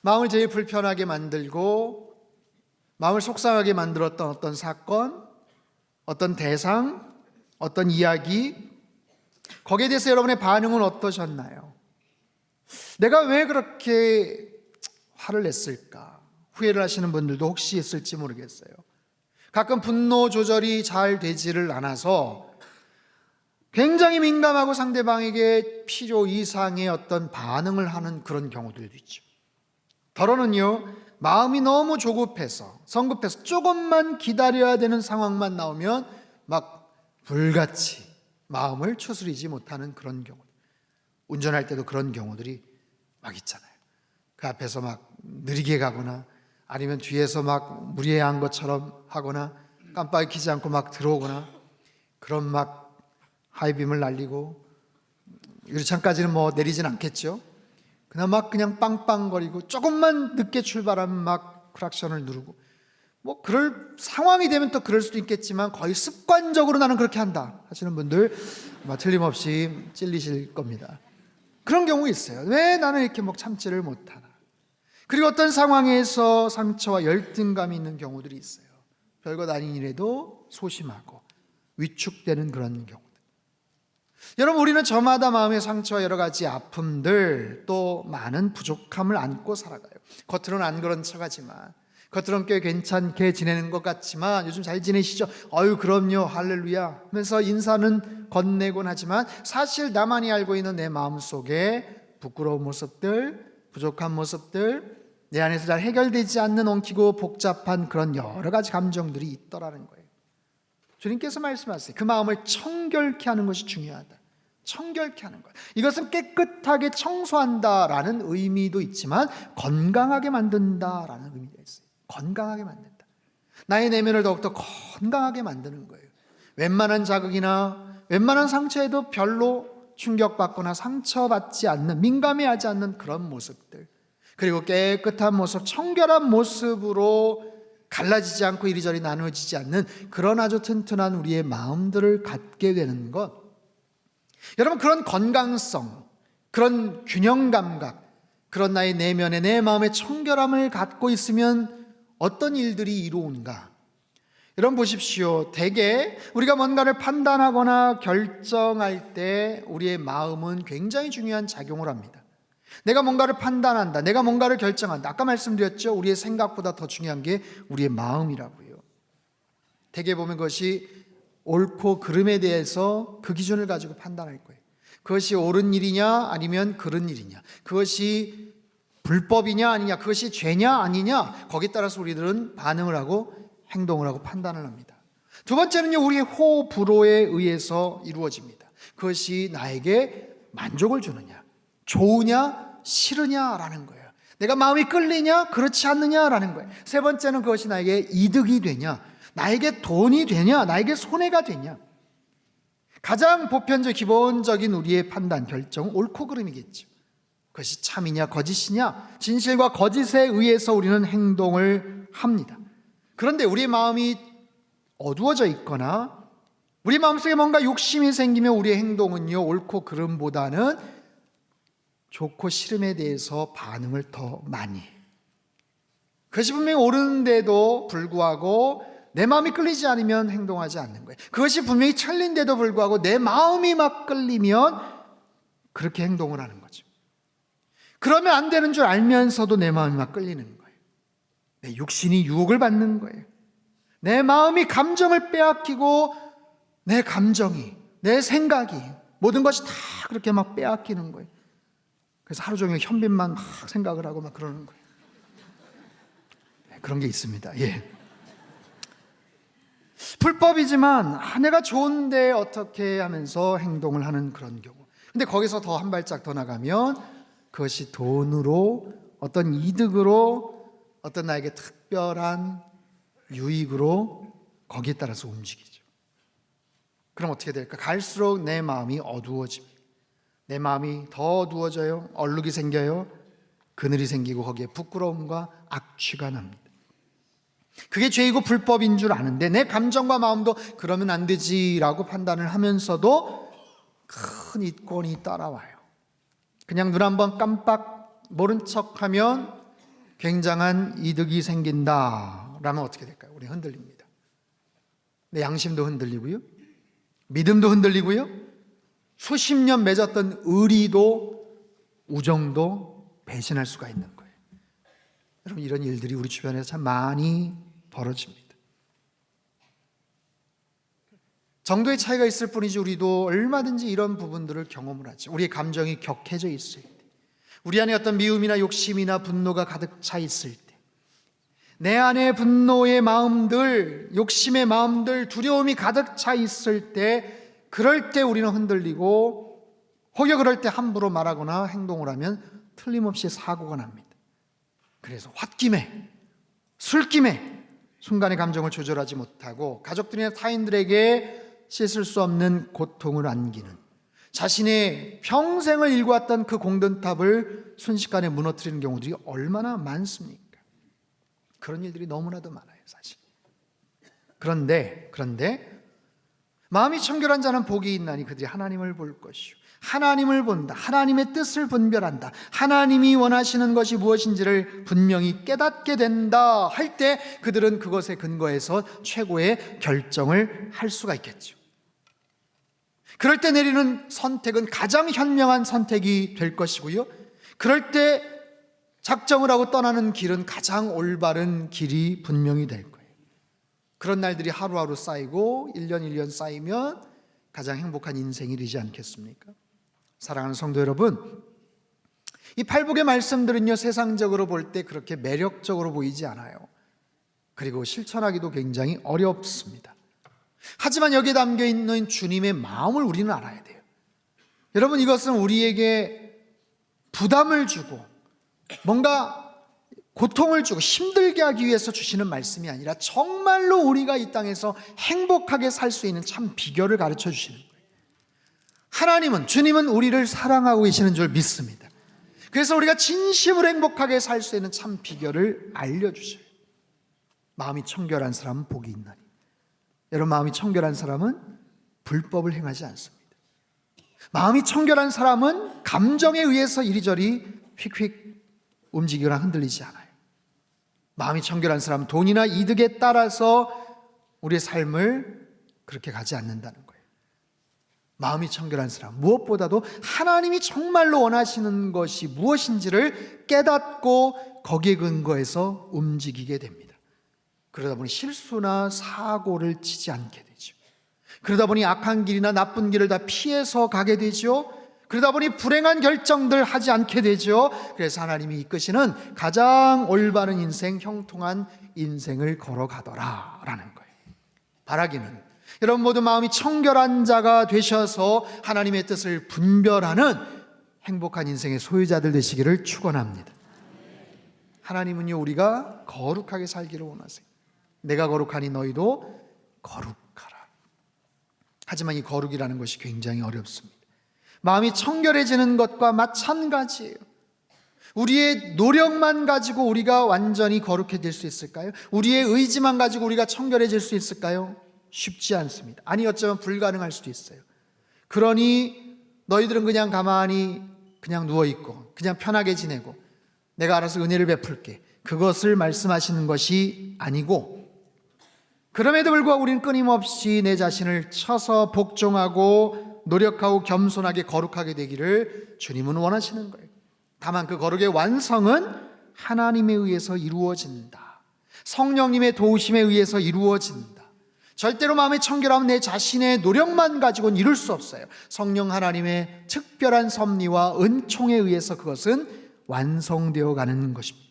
마음을 제일 불편하게 만들고 마음을 속상하게 만들었던 어떤 사건, 어떤 대상, 어떤 이야기, 거기에 대해서 여러분의 반응은 어떠셨나요? 내가 왜 그렇게 화를 냈을까? 후회를 하시는 분들도 혹시 있을지 모르겠어요. 가끔 분노 조절이 잘 되지를 않아서 굉장히 민감하고 상대방에게 필요 이상의 어떤 반응을 하는 그런 경우들도 있죠. 더러는요, 마음이 너무 조급해서 성급해서 조금만 기다려야 되는 상황만 나오면 막 불같이 마음을 추스리지 못하는 그런 경우, 운전할 때도 그런 경우들이 막 있잖아요. 그 앞에서 막 느리게 가거나 아니면 뒤에서 막 무리한 것처럼 하거나 깜빡이 켜지 않고 막 들어오거나 그런 막 하이빔을 날리고 유리창까지는 뭐 내리진 않겠죠. 그냥 막 그냥 빵빵거리고 조금만 늦게 출발하면 막 크락션을 누르고 뭐 그럴 상황이 되면 또 그럴 수도 있겠지만 거의 습관적으로 나는 그렇게 한다 하시는 분들 아마 틀림없이 찔리실 겁니다. 그런 경우 있어요. 왜 나는 이렇게 뭐 참지를 못하나. 그리고 어떤 상황에서 상처와 열등감이 있는 경우들이 있어요. 별것 아닌 일에도 소심하고 위축되는 그런 경우들. 여러분, 우리는 저마다 마음의 상처와 여러 가지 아픔들, 또 많은 부족함을 안고 살아가요. 겉으로는 안 그런 척하지만, 겉으로는 꽤 괜찮게 지내는 것 같지만, 요즘 잘 지내시죠? 어유 그럼요, 할렐루야 하면서 인사는 건네곤 하지만, 사실 나만이 알고 있는 내 마음속에 부끄러운 모습들, 부족한 모습들, 내 안에서 잘 해결되지 않는 엉키고 복잡한 그런 여러 가지 감정들이 있더라는 거예요. 주님께서 말씀하세요. 그 마음을 청결케 하는 것이 중요하다. 청결케 하는 것. 이것은 깨끗하게 청소한다라는 의미도 있지만 건강하게 만든다라는 의미가 있어요. 건강하게 만든다. 나의 내면을 더욱더 건강하게 만드는 거예요. 웬만한 자극이나 웬만한 상처에도 별로 충격받거나 상처받지 않는, 민감해하지 않는 그런 모습들, 그리고 깨끗한 모습, 청결한 모습으로 갈라지지 않고 이리저리 나누어지지 않는 그런 아주 튼튼한 우리의 마음들을 갖게 되는 것. 여러분, 그런 건강성, 그런 균형 감각, 그런 나의 내면에 내 마음의 청결함을 갖고 있으면 어떤 일들이 이루어온가. 여러분 보십시오. 대개 우리가 뭔가를 판단하거나 결정할 때 우리의 마음은 굉장히 중요한 작용을 합니다. 내가 뭔가를 판단한다, 내가 뭔가를 결정한다. 아까 말씀드렸죠. 우리의 생각보다 더 중요한 게 우리의 마음이라고요. 대개 보면 그것이 옳고 그름에 대해서 그 기준을 가지고 판단할 거예요. 그것이 옳은 일이냐 아니면 그른 일이냐, 그것이 불법이냐 아니냐, 그것이 죄냐 아니냐, 거기에 따라서 우리들은 반응을 하고 행동을 하고 판단을 합니다. 두 번째는요, 우리의 호불호에 의해서 이루어집니다. 그것이 나에게 만족을 주느냐, 좋으냐 싫으냐라는 거예요. 내가 마음이 끌리냐 그렇지 않느냐라는 거예요. 세 번째는 그것이 나에게 이득이 되냐, 나에게 돈이 되냐, 나에게 손해가 되냐. 가장 보편적 기본적인 우리의 판단 결정은 옳고 그름이겠죠. 그것이 참이냐 거짓이냐, 진실과 거짓에 의해서 우리는 행동을 합니다. 그런데 우리의 마음이 어두워져 있거나 우리 마음속에 뭔가 욕심이 생기면 우리의 행동은요, 옳고 그름보다는 좋고 싫음에 대해서 반응을 더 많이 해요. 그것이 분명히 옳은데도 불구하고 내 마음이 끌리지 않으면 행동하지 않는 거예요. 그것이 분명히 틀린데도 불구하고 내 마음이 막 끌리면 그렇게 행동을 하는 거죠. 그러면 안 되는 줄 알면서도 내 마음이 막 끌리는 거예요. 내 육신이 유혹을 받는 거예요. 내 마음이 감정을 빼앗기고 내 감정이, 내 생각이, 모든 것이 다 그렇게 막 빼앗기는 거예요. 그래서 하루 종일 현빈만 막 생각을 하고 막 그러는 거예요. 그런 게 있습니다. 예. 불법이지만 내가 좋은데 어떻게 하면서 행동을 하는 그런 경우. 근데 거기서 더 한 발짝 더 나가면 그것이 돈으로, 어떤 이득으로, 어떤 나에게 특별한 유익으로 거기에 따라서 움직이죠. 그럼 어떻게 될까? 갈수록 내 마음이 어두워집니다. 내 마음이 더 어두워져요. 얼룩이 생겨요. 그늘이 생기고 거기에 부끄러움과 악취가 납니다. 그게 죄이고 불법인 줄 아는데 내 감정과 마음도 그러면 안 되지라고 판단을 하면서도 큰 이권이 따라와요. 그냥 눈 한번 깜빡 모른 척하면 굉장한 이득이 생긴다 라면 어떻게 될까요? 우리 흔들립니다. 내 양심도 흔들리고요, 믿음도 흔들리고요, 수십 년 맺었던 의리도, 우정도 배신할 수가 있는 거예요. 여러분, 이런 일들이 우리 주변에서 참 많이 벌어집니다. 정도의 차이가 있을 뿐이지 우리도 얼마든지 이런 부분들을 경험을 하죠. 우리의 감정이 격해져 있을 때, 우리 안에 어떤 미움이나 욕심이나 분노가 가득 차 있을 때, 내 안에 분노의 마음들, 욕심의 마음들, 두려움이 가득 차 있을 때, 그럴 때 우리는 흔들리고, 혹여 그럴 때 함부로 말하거나 행동을 하면 틀림없이 사고가 납니다. 그래서 홧김에, 술김에 순간의 감정을 조절하지 못하고 가족들이나 타인들에게 씻을 수 없는 고통을 안기는, 자신의 평생을 일궈왔던 그 공든탑을 순식간에 무너뜨리는 경우들이 얼마나 많습니까? 그런 일들이 너무나도 많아요, 사실. 그런데 마음이 청결한 자는 복이 있나니 그들이 하나님을 볼 것이요, 하나님을 본다, 하나님의 뜻을 분별한다, 하나님이 원하시는 것이 무엇인지를 분명히 깨닫게 된다 할 때 그들은 그것에 근거해서 최고의 결정을 할 수가 있겠죠. 그럴 때 내리는 선택은 가장 현명한 선택이 될 것이고요, 그럴 때 작정을 하고 떠나는 길은 가장 올바른 길이 분명히 될 거예요. 그런 날들이 하루하루 쌓이고 1년 1년 쌓이면 가장 행복한 인생이 되지 않겠습니까? 사랑하는 성도 여러분, 이 팔복의 말씀들은요, 세상적으로 볼 때 그렇게 매력적으로 보이지 않아요. 그리고 실천하기도 굉장히 어렵습니다. 하지만 여기에 담겨 있는 주님의 마음을 우리는 알아야 돼요. 여러분, 이것은 우리에게 부담을 주고 뭔가 고통을 주고 힘들게 하기 위해서 주시는 말씀이 아니라 정말로 우리가 이 땅에서 행복하게 살 수 있는 참 비결을 가르쳐 주시는 거예요. 하나님은, 주님은 우리를 사랑하고 계시는 줄 믿습니다. 그래서 우리가 진심으로 행복하게 살 수 있는 참 비결을 알려주셔요. 마음이 청결한 사람은 복이 있나니. 여러분, 마음이 청결한 사람은 불법을 행하지 않습니다. 마음이 청결한 사람은 감정에 의해서 이리저리 휙휙 움직이거나 흔들리지 않아요. 마음이 청결한 사람은 돈이나 이득에 따라서 우리의 삶을 그렇게 가지 않는다는 거예요. 마음이 청결한 사람, 무엇보다도 하나님이 정말로 원하시는 것이 무엇인지를 깨닫고 거기에 근거해서 움직이게 됩니다. 그러다 보니 실수나 사고를 치지 않게 되죠. 그러다 보니 악한 길이나 나쁜 길을 다 피해서 가게 되죠. 그러다 보니 불행한 결정들 하지 않게 되죠. 그래서 하나님이 이끄시는 가장 올바른 인생, 형통한 인생을 걸어가더라 라는 거예요. 바라기는 여러분 모두 마음이 청결한 자가 되셔서 하나님의 뜻을 분별하는 행복한 인생의 소유자들 되시기를 축원합니다. 하나님은요, 우리가 거룩하게 살기를 원하세요. 내가 거룩하니 너희도 거룩하라. 하지만 이 거룩이라는 것이 굉장히 어렵습니다. 마음이 청결해지는 것과 마찬가지예요. 우리의 노력만 가지고 우리가 완전히 거룩해질 수 있을까요? 우리의 의지만 가지고 우리가 청결해질 수 있을까요? 쉽지 않습니다. 아니, 어쩌면 불가능할 수도 있어요. 그러니 너희들은 그냥 가만히 그냥 누워있고 그냥 편하게 지내고 내가 알아서 은혜를 베풀게, 그것을 말씀하시는 것이 아니고, 그럼에도 불구하고 우리는 끊임없이 내 자신을 쳐서 복종하고 노력하고 겸손하게 거룩하게 되기를 주님은 원하시는 거예요. 다만 그 거룩의 완성은 하나님에 의해서 이루어진다. 성령님의 도우심에 의해서 이루어진다. 절대로 마음의 청결함은 내 자신의 노력만 가지고는 이룰 수 없어요. 성령 하나님의 특별한 섭리와 은총에 의해서 그것은 완성되어 가는 것입니다.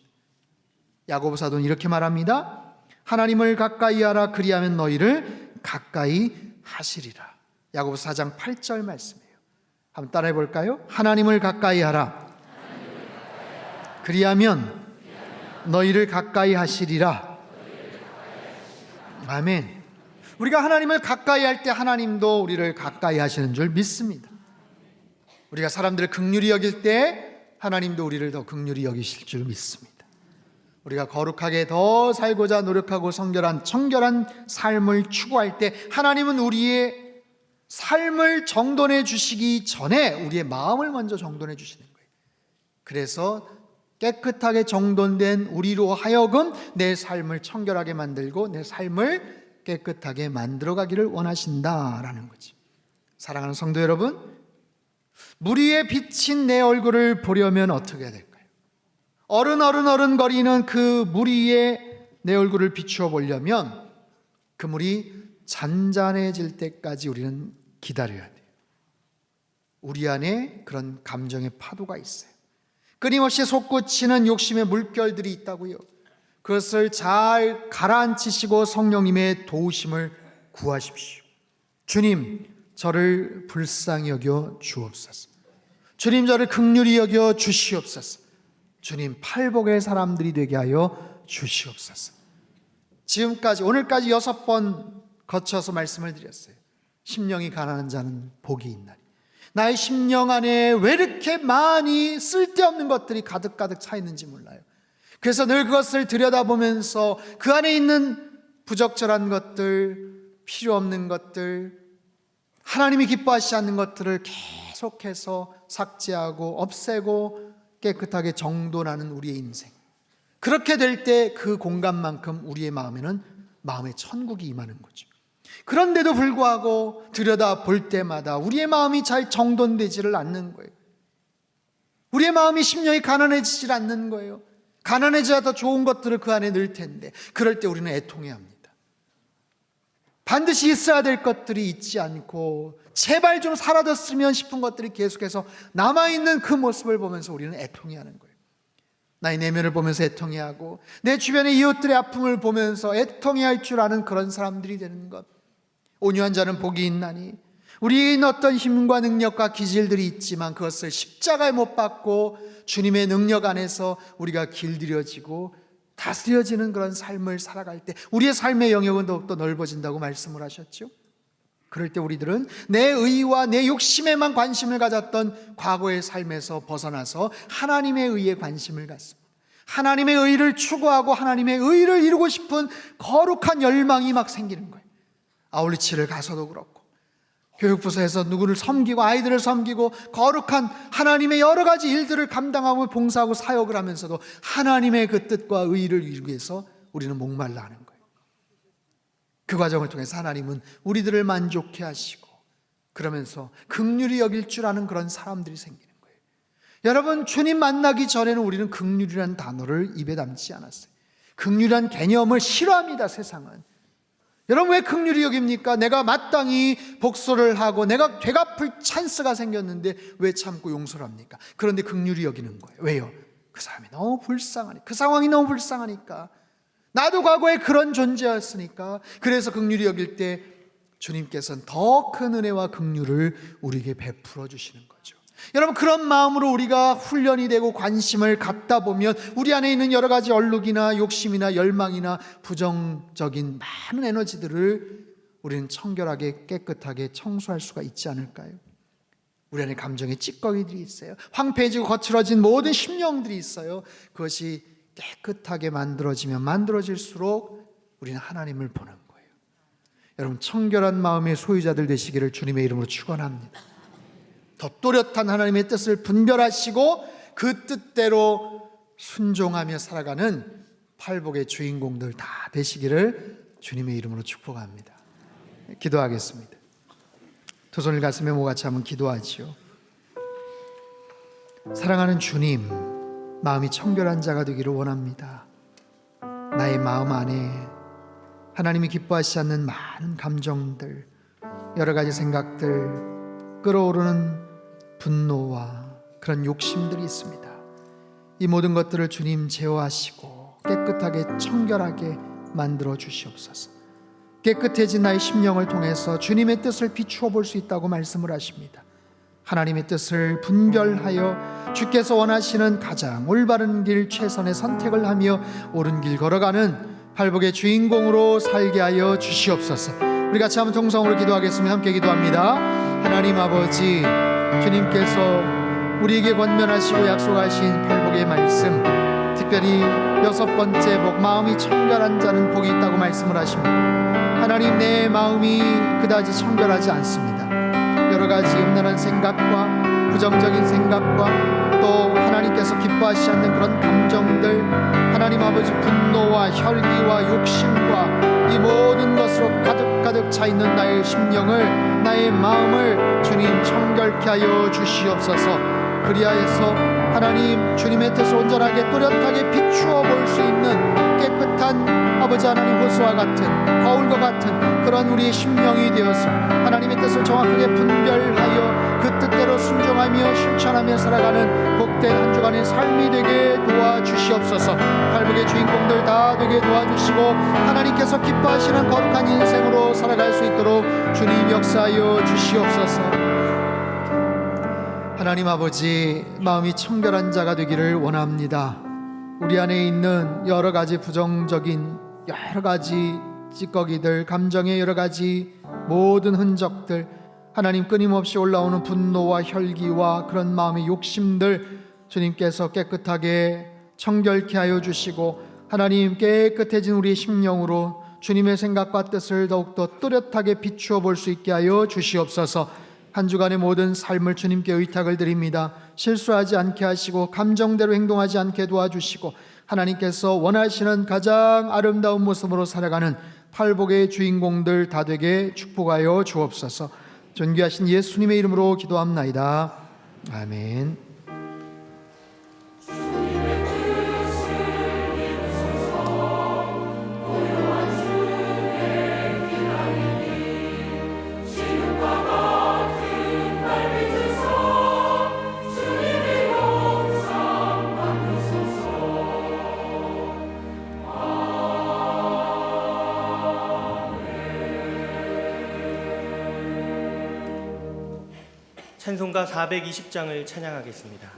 야고보 사도는 이렇게 말합니다. 하나님을 가까이 하라, 그리하면 너희를 가까이 하시리라. 야고보 4장 8절 말씀이에요. 한번 따라해 볼까요? 하나님을 가까이 하라, 그리하면 너희를 가까이 하시리라. 아멘. 우리가 하나님을 가까이 할 때 하나님도 우리를 가까이 하시는 줄 믿습니다. 우리가 사람들을 긍휼히 여길 때 하나님도 우리를 더 긍휼히 여기실 줄 믿습니다. 우리가 거룩하게 더 살고자 노력하고 청결한 삶을 추구할 때 하나님은 우리의 삶을 정돈해 주시기 전에 우리의 마음을 먼저 정돈해 주시는 거예요. 그래서 깨끗하게 정돈된 우리로 하여금 내 삶을 청결하게 만들고 내 삶을 깨끗하게 만들어가기를 원하신다라는 거지. 사랑하는 성도 여러분, 물 위에 비친 내 얼굴을 보려면 어떻게 해야 될까요? 어른거리는 그 물 위에 내 얼굴을 비추어 보려면 그 물이 잔잔해질 때까지 우리는 기다려야 돼요. 우리 안에 그런 감정의 파도가 있어요. 끊임없이 솟구치는 욕심의 물결들이 있다고요. 그것을 잘 가라앉히시고 성령님의 도우심을 구하십시오. 주님, 저를 불쌍히 여겨 주옵소서. 주님, 저를 긍휼히 여겨 주시옵소서. 주님, 팔복의 사람들이 되게 하여 주시옵소서. 지금까지, 오늘까지 6번 거쳐서 말씀을 드렸어요. 심령이 가난한 자는 복이 있나니. 나의 심령 안에 왜 이렇게 많이 쓸데없는 것들이 가득가득 차 있는지 몰라요. 그래서 늘 그것을 들여다보면서 그 안에 있는 부적절한 것들, 필요 없는 것들, 하나님이 기뻐하시지 않는 것들을 계속해서 삭제하고 없애고 깨끗하게 정돈하는 우리의 인생. 그렇게 될 때 그 공간만큼 우리의 마음에는 마음의 천국이 임하는 거죠. 그런데도 불구하고 들여다볼 때마다 우리의 마음이 잘 정돈되지를 않는 거예요. 우리의 마음이 심령이 가난해지질 않는 거예요. 가난해져야 더 좋은 것들을 그 안에 넣을 텐데, 그럴 때 우리는 애통해야 합니다. 반드시 있어야 될 것들이 있지 않고 제발 좀 사라졌으면 싶은 것들이 계속해서 남아있는 그 모습을 보면서 우리는 애통해하는 거예요. 나의 내면을 보면서 애통해하고 내 주변의 이웃들의 아픔을 보면서 애통해할 줄 아는 그런 사람들이 되는 것. 온유한 자는 복이 있나니. 우리는 어떤 힘과 능력과 기질들이 있지만 그것을 십자가에 못 박고 주님의 능력 안에서 우리가 길들여지고 다스려지는 그런 삶을 살아갈 때 우리의 삶의 영역은 더욱더 넓어진다고 말씀을 하셨죠. 그럴 때 우리들은 내 의와 내 욕심에만 관심을 가졌던 과거의 삶에서 벗어나서 하나님의 의에 관심을 갖습니다. 하나님의 의를 추구하고 하나님의 의를 이루고 싶은 거룩한 열망이 막 생기는 거예요. 아울리치를 가서도 그렇고 교육부서에서 누구를 섬기고 아이들을 섬기고 거룩한 하나님의 여러 가지 일들을 감당하고 봉사하고 사역을 하면서도 하나님의 그 뜻과 의를 이루기 위해서 우리는 목말라 하는 거예요. 그 과정을 통해서 하나님은 우리들을 만족해 하시고 그러면서 긍휼히 여길 줄 아는 그런 사람들이 생기는 거예요. 여러분, 주님 만나기 전에는 우리는 긍휼이라는 단어를 입에 담지 않았어요. 긍휼이라는 개념을 싫어합니다, 세상은. 여러분, 왜 긍휼히 여깁니까? 내가 마땅히 복수를 하고 내가 되갚을 찬스가 생겼는데 왜 참고 용서를 합니까? 그런데 긍휼히 여기는 거예요. 왜요? 그 사람이 너무 불쌍하니까, 그 상황이 너무 불쌍하니까, 나도 과거에 그런 존재였으니까. 그래서 긍휼히 여길 때 주님께서는 더 큰 은혜와 긍휼을 우리에게 베풀어 주시는 거죠. 여러분, 그런 마음으로 우리가 훈련이 되고 관심을 갖다 보면 우리 안에 있는 여러 가지 얼룩이나 욕심이나 열망이나 부정적인 많은 에너지들을 우리는 청결하게 깨끗하게 청소할 수가 있지 않을까요? 우리 안에 감정의 찌꺼기들이 있어요. 황폐해지고 거칠어진 모든 심령들이 있어요. 그것이 깨끗하게 만들어지면 만들어질수록 우리는 하나님을 보는 거예요. 여러분, 청결한 마음의 소유자들 되시기를 주님의 이름으로 축원합니다. 더 또렷한 하나님의 뜻을 분별하시고 그 뜻대로 순종하며 살아가는 팔복의 주인공들 다 되시기를 주님의 이름으로 축복합니다. 기도하겠습니다. 두 손을 가슴에 모아 같이 한번 기도하지요. 사랑하는 주님, 마음이 청결한 자가 되기를 원합니다. 나의 마음 안에 하나님이 기뻐하시지 않는 많은 감정들, 여러 가지 생각들, 끓어오르는 분노와 그런 욕심들이 있습니다. 이 모든 것들을 주님 제어하시고 깨끗하게 청결하게 만들어 주시옵소서. 깨끗해진 나의 심령을 통해서 주님의 뜻을 비추어 볼 수 있다고 말씀을 하십니다. 하나님의 뜻을 분별하여 주께서 원하시는 가장 올바른 길, 최선의 선택을 하며 옳은 길 걸어가는 팔복의 주인공으로 살게 하여 주시옵소서. 우리 같이 한번 통성으로 기도하겠습니다. 함께 기도합니다. 하나님 아버지, 주님께서 우리에게 권면하시고 약속하신 팔복의 말씀, 특별히 6번째 복, 마음이 청결한 자는 복이 있다고 말씀을 하십니다. 하나님, 내 마음이 그다지 청결하지 않습니다. 여러 가지 음란한 생각과 부정적인 생각과 또 하나님께서 기뻐하시지 않는 그런 감정들, 하나님 아버지 분노와 혈기와 욕심과 이 모든 것으로 가득 차 있는 나의 심령을, 나의 마음을 주님 청결케 하여 주시옵소서. 그리하여서 하나님 주님의 뜻을 온전하게 또렷하게 비추어 볼 수 있는 깨끗한 아버지 하나님 호수와 같은, 거울과 같은 그런 우리의 심령이 되어서 하나님의 뜻을 정확하게 분별하여 그 뜻대로 순종하며 실천하며 살아가는 복된 한 주간의 삶이 되게 도와주시옵소서. 팔복의 주인공들 다 되게 도와주시고 하나님께서 기뻐하시는 거룩한 인생으로 살아갈 수 있도록 주님 역사하여 주시옵소서. 하나님 아버지, 마음이 청결한 자가 되기를 원합니다. 우리 안에 있는 여러 가지 부정적인 여러 가지 찌꺼기들, 감정의 여러 가지 모든 흔적들, 하나님 끊임없이 올라오는 분노와 혈기와 그런 마음의 욕심들 주님께서 깨끗하게 청결케 하여 주시고, 하나님 깨끗해진 우리의 심령으로 주님의 생각과 뜻을 더욱더 뚜렷하게 비추어 볼 수 있게 하여 주시옵소서. 한 주간의 모든 삶을 주님께 의탁을 드립니다. 실수하지 않게 하시고 감정대로 행동하지 않게 도와주시고, 하나님께서 원하시는 가장 아름다운 모습으로 살아가는 팔복의 주인공들 다 되게 축복하여 주옵소서. 존귀하신 예수님의 이름으로 기도합나이다. 아멘. 찬송가 420장을 찬양하겠습니다.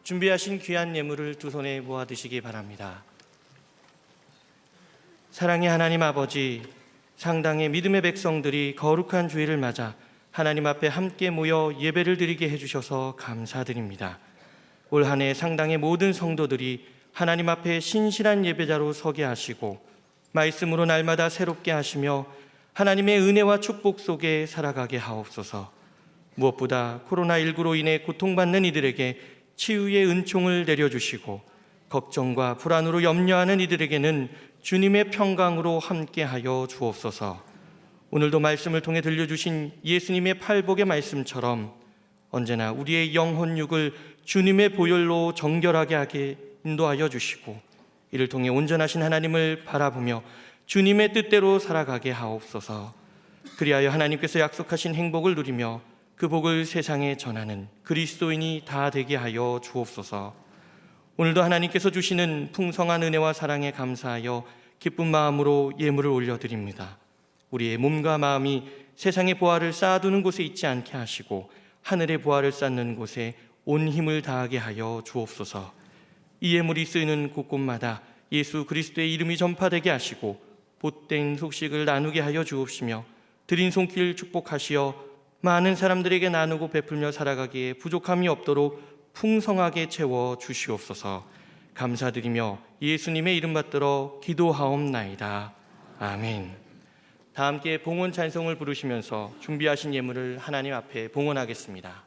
준비하신 귀한 예물을 두 손에 모아 드시기 바랍니다. 사랑의 하나님 아버지, 상당의 믿음의 백성들이 거룩한 주일을 맞아 하나님 앞에 함께 모여 예배를 드리게 해주셔서 감사드립니다. 올 한 해 상당의 모든 성도들이 하나님 앞에 신실한 예배자로 서게 하시고 말씀으로 날마다 새롭게 하시며 하나님의 은혜와 축복 속에 살아가게 하옵소서. 무엇보다 코로나19로 인해 고통받는 이들에게 치유의 은총을 내려주시고 걱정과 불안으로 염려하는 이들에게는 주님의 평강으로 함께하여 주옵소서. 오늘도 말씀을 통해 들려주신 예수님의 팔복의 말씀처럼 언제나 우리의 영혼육을 주님의 보혈로 정결하게 하게 인도하여 주시고 이를 통해 온전하신 하나님을 바라보며 주님의 뜻대로 살아가게 하옵소서. 그리하여 하나님께서 약속하신 행복을 누리며 그 복을 세상에 전하는 그리스도인이 다 되게 하여 주옵소서. 오늘도 하나님께서 주시는 풍성한 은혜와 사랑에 감사하여 기쁜 마음으로 예물을 올려드립니다. 우리의 몸과 마음이 세상의 보화를 쌓아두는 곳에 있지 않게 하시고 하늘의 보화를 쌓는 곳에 온 힘을 다하게 하여 주옵소서. 이 예물이 쓰이는 곳곳마다 예수 그리스도의 이름이 전파되게 하시고 복된 소식을 나누게 하여 주옵시며 드린 손길 축복하시어 많은 사람들에게 나누고 베풀며 살아가기에 부족함이 없도록 풍성하게 채워 주시옵소서. 감사드리며 예수님의 이름 받들어 기도하옵나이다. 아멘. 다 함께 봉헌 찬송을 부르시면서 준비하신 예물을 하나님 앞에 봉헌하겠습니다.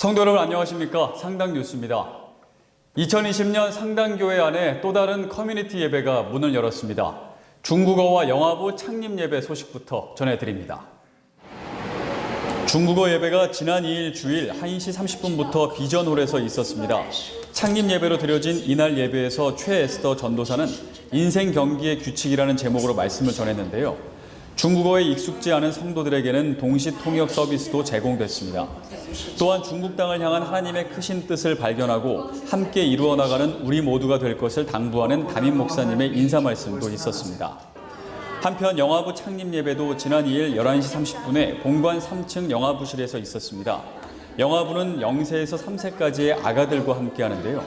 성도 여러분 안녕하십니까? 상당뉴스입니다. 2020년 상당교회 안에 또 다른 커뮤니티 예배가 문을 열었습니다. 중국어와 영화부 창립 예배 소식부터 전해드립니다. 중국어 예배가 지난 2일 주일 1시 30분부터 비전홀에서 있었습니다. 창립 예배로 드려진 이날 예배에서 최에스더 전도사는 인생 경기의 규칙이라는 제목으로 말씀을 전했는데요. 중국어에 익숙지 않은 성도들에게는 동시 통역 서비스도 제공됐습니다. 또한 중국 땅을 향한 하나님의 크신 뜻을 발견하고 함께 이루어 나가는 우리 모두가 될 것을 당부하는 담임 목사님의 인사 말씀도 있었습니다. 한편 영화부 창립 예배도 지난 2일 11시 30분에 본관 3층 영화부실에서 있었습니다. 영화부는 0세에서 3세까지의 아가들과 함께 하는데요.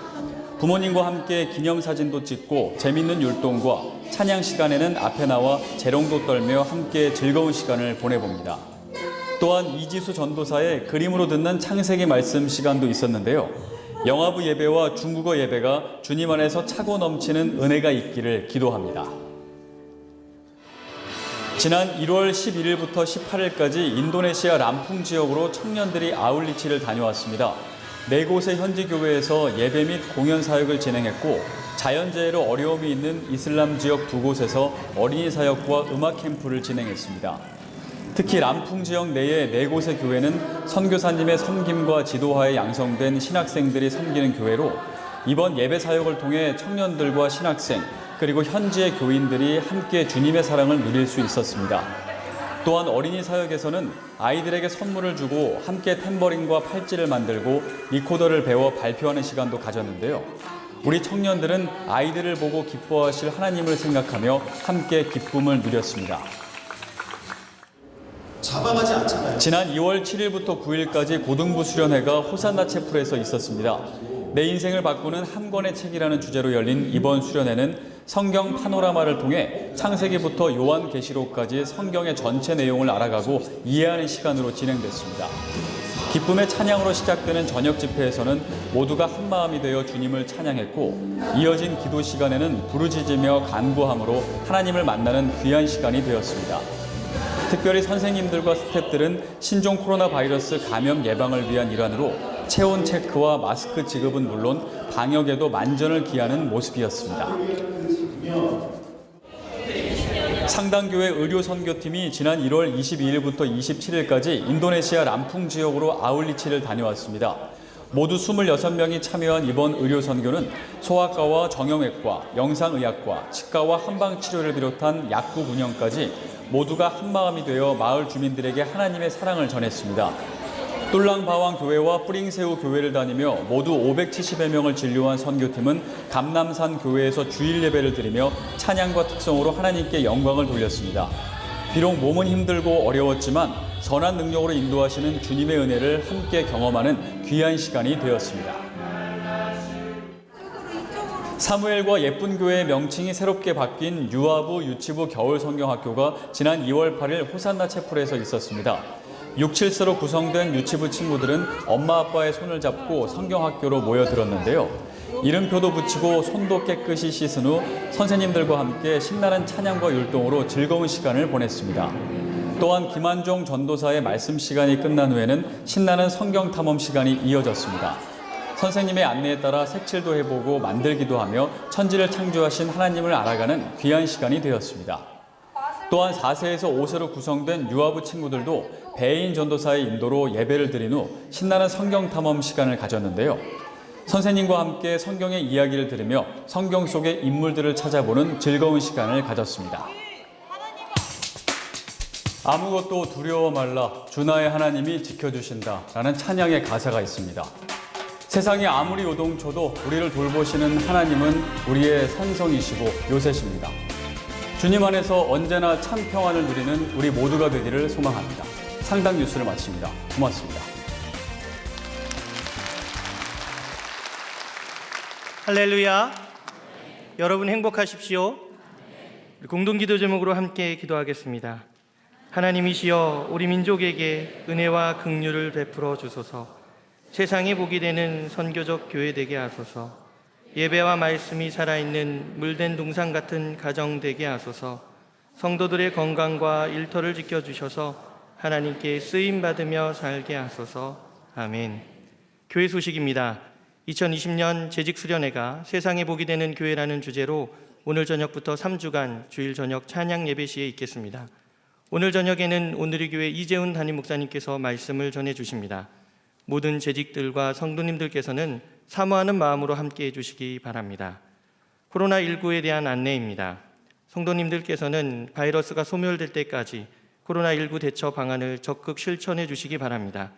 부모님과 함께 기념사진도 찍고 재밌는 율동과 찬양 시간에는 앞에 나와 재롱도 떨며 함께 즐거운 시간을 보내봅니다. 또한 이지수 전도사의 그림으로 듣는 창세기 말씀 시간도 있었는데요. 영화부 예배와 중국어 예배가 주님 안에서 차고 넘치는 은혜가 있기를 기도합니다. 지난 1월 11일부터 18일까지 인도네시아 람풍 지역으로 청년들이 아울리치를 다녀왔습니다. 4곳의 현지 교회에서 예배 및 공연 사역을 진행했고 자연재해로 어려움이 있는 이슬람 지역 2곳에서 어린이 사역과 음악 캠프를 진행했습니다. 특히 람풍 지역 내의 4곳의 교회는 선교사님의 섬김과 지도하에 양성된 신학생들이 섬기는 교회로 이번 예배 사역을 통해 청년들과 신학생 그리고 현지의 교인들이 함께 주님의 사랑을 누릴 수 있었습니다. 또한 어린이 사역에서는 아이들에게 선물을 주고 함께 탬버린과 팔찌를 만들고 리코더를 배워 발표하는 시간도 가졌는데요. 우리 청년들은 아이들을 보고 기뻐하실 하나님을 생각하며 함께 기쁨을 누렸습니다. 잡아가지 않잖아요. 지난 2월 7일부터 9일까지 고등부 수련회가 호산나 채플에서 있었습니다. 내 인생을 바꾸는 한 권의 책이라는 주제로 열린 이번 수련회는 성경 파노라마를 통해 창세기부터 요한계시록까지 성경의 전체 내용을 알아가고 이해하는 시간으로 진행됐습니다. 기쁨의 찬양으로 시작되는 저녁 집회에서는 모두가 한마음이 되어 주님을 찬양했고, 이어진 기도 시간에는 부르짖으며 간구함으로 하나님을 만나는 귀한 시간이 되었습니다. 특별히 선생님들과 스태프들은 신종 코로나 바이러스 감염 예방을 위한 일환으로 체온 체크와 마스크 지급은 물론 방역에도 만전을 기하는 모습이었습니다. 상당교회 의료선교팀이 지난 1월 22일부터 27일까지 인도네시아 람풍 지역으로 아울리치를 다녀왔습니다. 모두 26명이 참여한 이번 의료선교는 소아과와 정형외과, 영상의학과, 치과와 한방치료를 비롯한 약국 운영까지 모두가 한마음이 되어 마을 주민들에게 하나님의 사랑을 전했습니다. 똘랑바왕 교회와 뿌링새우 교회를 다니며 모두 570여 명을 진료한 선교팀은 감남산 교회에서 주일 예배를 드리며 찬양과 특성으로 하나님께 영광을 돌렸습니다. 비록 몸은 힘들고 어려웠지만 선한 능력으로 인도하시는 주님의 은혜를 함께 경험하는 귀한 시간이 되었습니다. 사무엘과 예쁜 교회의 명칭이 새롭게 바뀐 유아부 유치부 겨울 성경학교가 지난 2월 8일 호산나 채플에서 있었습니다. 6, 7세로 구성된 유치부 친구들은 엄마 아빠의 손을 잡고 성경학교로 모여들었는데요. 이름표도 붙이고 손도 깨끗이 씻은 후 선생님들과 함께 신나는 찬양과 율동으로 즐거운 시간을 보냈습니다. 또한 김한종 전도사의 말씀 시간이 끝난 후에는 신나는 성경 탐험 시간이 이어졌습니다. 선생님의 안내에 따라 색칠도 해보고 만들기도 하며 천지를 창조하신 하나님을 알아가는 귀한 시간이 되었습니다. 또한 4세에서 5세로 구성된 유아부 친구들도 배인 전도사의 인도로 예배를 드린 후 신나는 성경 탐험 시간을 가졌는데요. 선생님과 함께 성경의 이야기를 들으며 성경 속의 인물들을 찾아보는 즐거운 시간을 가졌습니다. 아무것도 두려워 말라, 주 나의 하나님이 지켜주신다 라는 찬양의 가사가 있습니다. 세상이 아무리 요동쳐도 우리를 돌보시는 하나님은 우리의 산성이시고 요새십니다. 주님 안에서 언제나 참 평안을 누리는 우리 모두가 되기를 소망합니다. 상당 뉴스를 마칩니다. 고맙습니다. 할렐루야. 여러분 행복하십시오. 공동기도 제목으로 함께 기도하겠습니다. 하나님이시여, 우리 민족에게 은혜와 긍휼을 베풀어 주소서. 세상에 복이 되는 선교적 교회 되게 하소서. 예배와 말씀이 살아있는 물된 동상 같은 가정 되게 하소서. 성도들의 건강과 일터를 지켜주셔서 하나님께 쓰임받으며 살게 하소서. 아멘. 교회 소식입니다. 2020년 재직수련회가 세상에 복이 되는 교회라는 주제로 오늘 저녁부터 3주간 주일 저녁 찬양 예배 시에 있겠습니다. 오늘 저녁에는 오늘의 교회 이재훈 담임 목사님께서 말씀을 전해주십니다. 모든 재직들과 성도님들께서는 사모하는 마음으로 함께해 주시기 바랍니다. 코로나19에 대한 안내입니다. 성도님들께서는 바이러스가 소멸될 때까지 코로나19 대처 방안을 적극 실천해 주시기 바랍니다.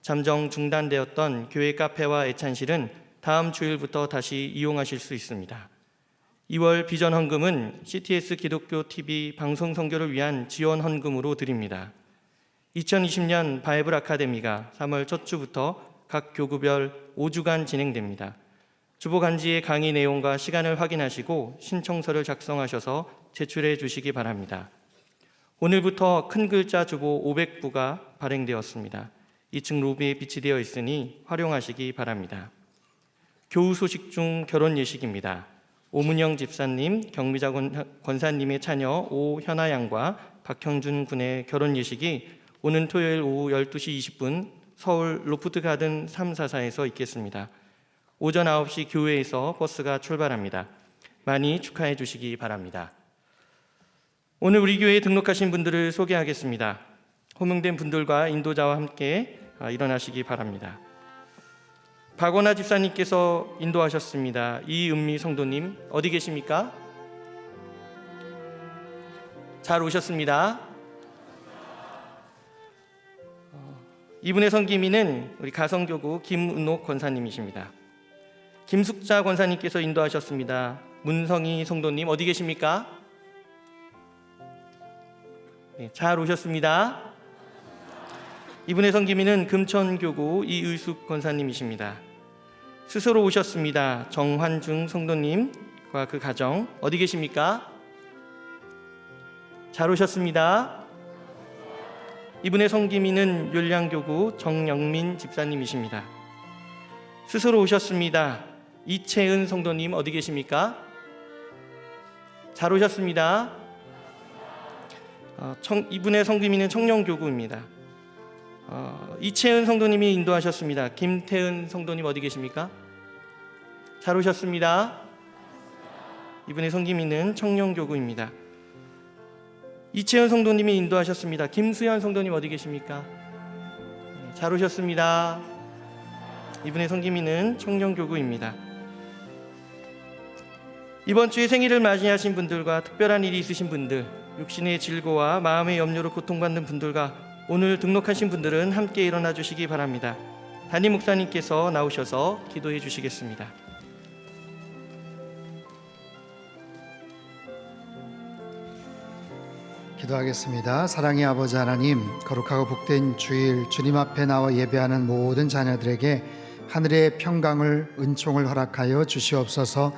잠정 중단되었던 교회 카페와 애찬실은 다음 주일부터 다시 이용하실 수 있습니다. 2월 비전 헌금은 CTS 기독교 TV 방송 선교를 위한 지원 헌금으로 드립니다. 2020년 바이블 아카데미가 3월 첫 주부터 각 교구별 5주간 진행됩니다. 주보간지의 강의 내용과 시간을 확인하시고 신청서를 작성하셔서 제출해 주시기 바랍니다. 오늘부터 큰 글자 주보 500부가 발행되었습니다. 2층 로비에 비치되어 있으니 활용하시기 바랍니다. 교우 소식 중 결혼 예식입니다. 오문영 집사님, 경미자 권사님의 차녀 오현아 양과 박형준 군의 결혼 예식이 오는 토요일 오후 12시 20분 서울 로프트 가든 344에서 있겠습니다. 오전 9시 교회에서 버스가 출발합니다. 많이 축하해 주시기 바랍니다. 오늘 우리 교회에 등록하신 분들을 소개하겠습니다. 호명된 분들과 인도자와 함께 일어나시기 바랍니다. 박원아 집사님께서 인도하셨습니다. 이은미 성도님 어디 계십니까? 잘 오셨습니다. 이분의 성기미는 우리 가성교구 김은옥 권사님이십니다. 김숙자 권사님께서 인도하셨습니다. 문성희 성도님 어디 계십니까? 네, 잘 오셨습니다. 이분의 성기미는 금천교구 이의숙 권사님이십니다. 스스로 오셨습니다. 정환중 성도님과 그 가정 어디 계십니까? 잘 오셨습니다. 이분의 섬김인은 율량교구 정영민 집사님이십니다. 스스로 오셨습니다. 이채은 성도님 어디 계십니까? 잘 오셨습니다. 이분의 섬김인은 청년교구입니다. 이채은 성도님이 인도하셨습니다. 김태은 성도님 어디 계십니까? 잘 오셨습니다. 이분의 섬김인은 청년교구입니다. 이채은 성도님이 인도하셨습니다. 김수현 성도님 어디 계십니까? 잘 오셨습니다. 이분의 섬김인은 청년교구입니다. 이번 주에 생일을 맞이하신 분들과 특별한 일이 있으신 분들, 육신의 질고와 마음의 염려로 고통받는 분들과 오늘 등록하신 분들은 함께 일어나 주시기 바랍니다. 담임 목사님께서 나오셔서 기도해 주시겠습니다. 기도하겠습니다. 사랑의 아버지 하나님, 거룩하고 복된 주일 주님 앞에 나와 예배하는 모든 자녀들에게 하늘의 평강을 은총을 허락하여 주시옵소서.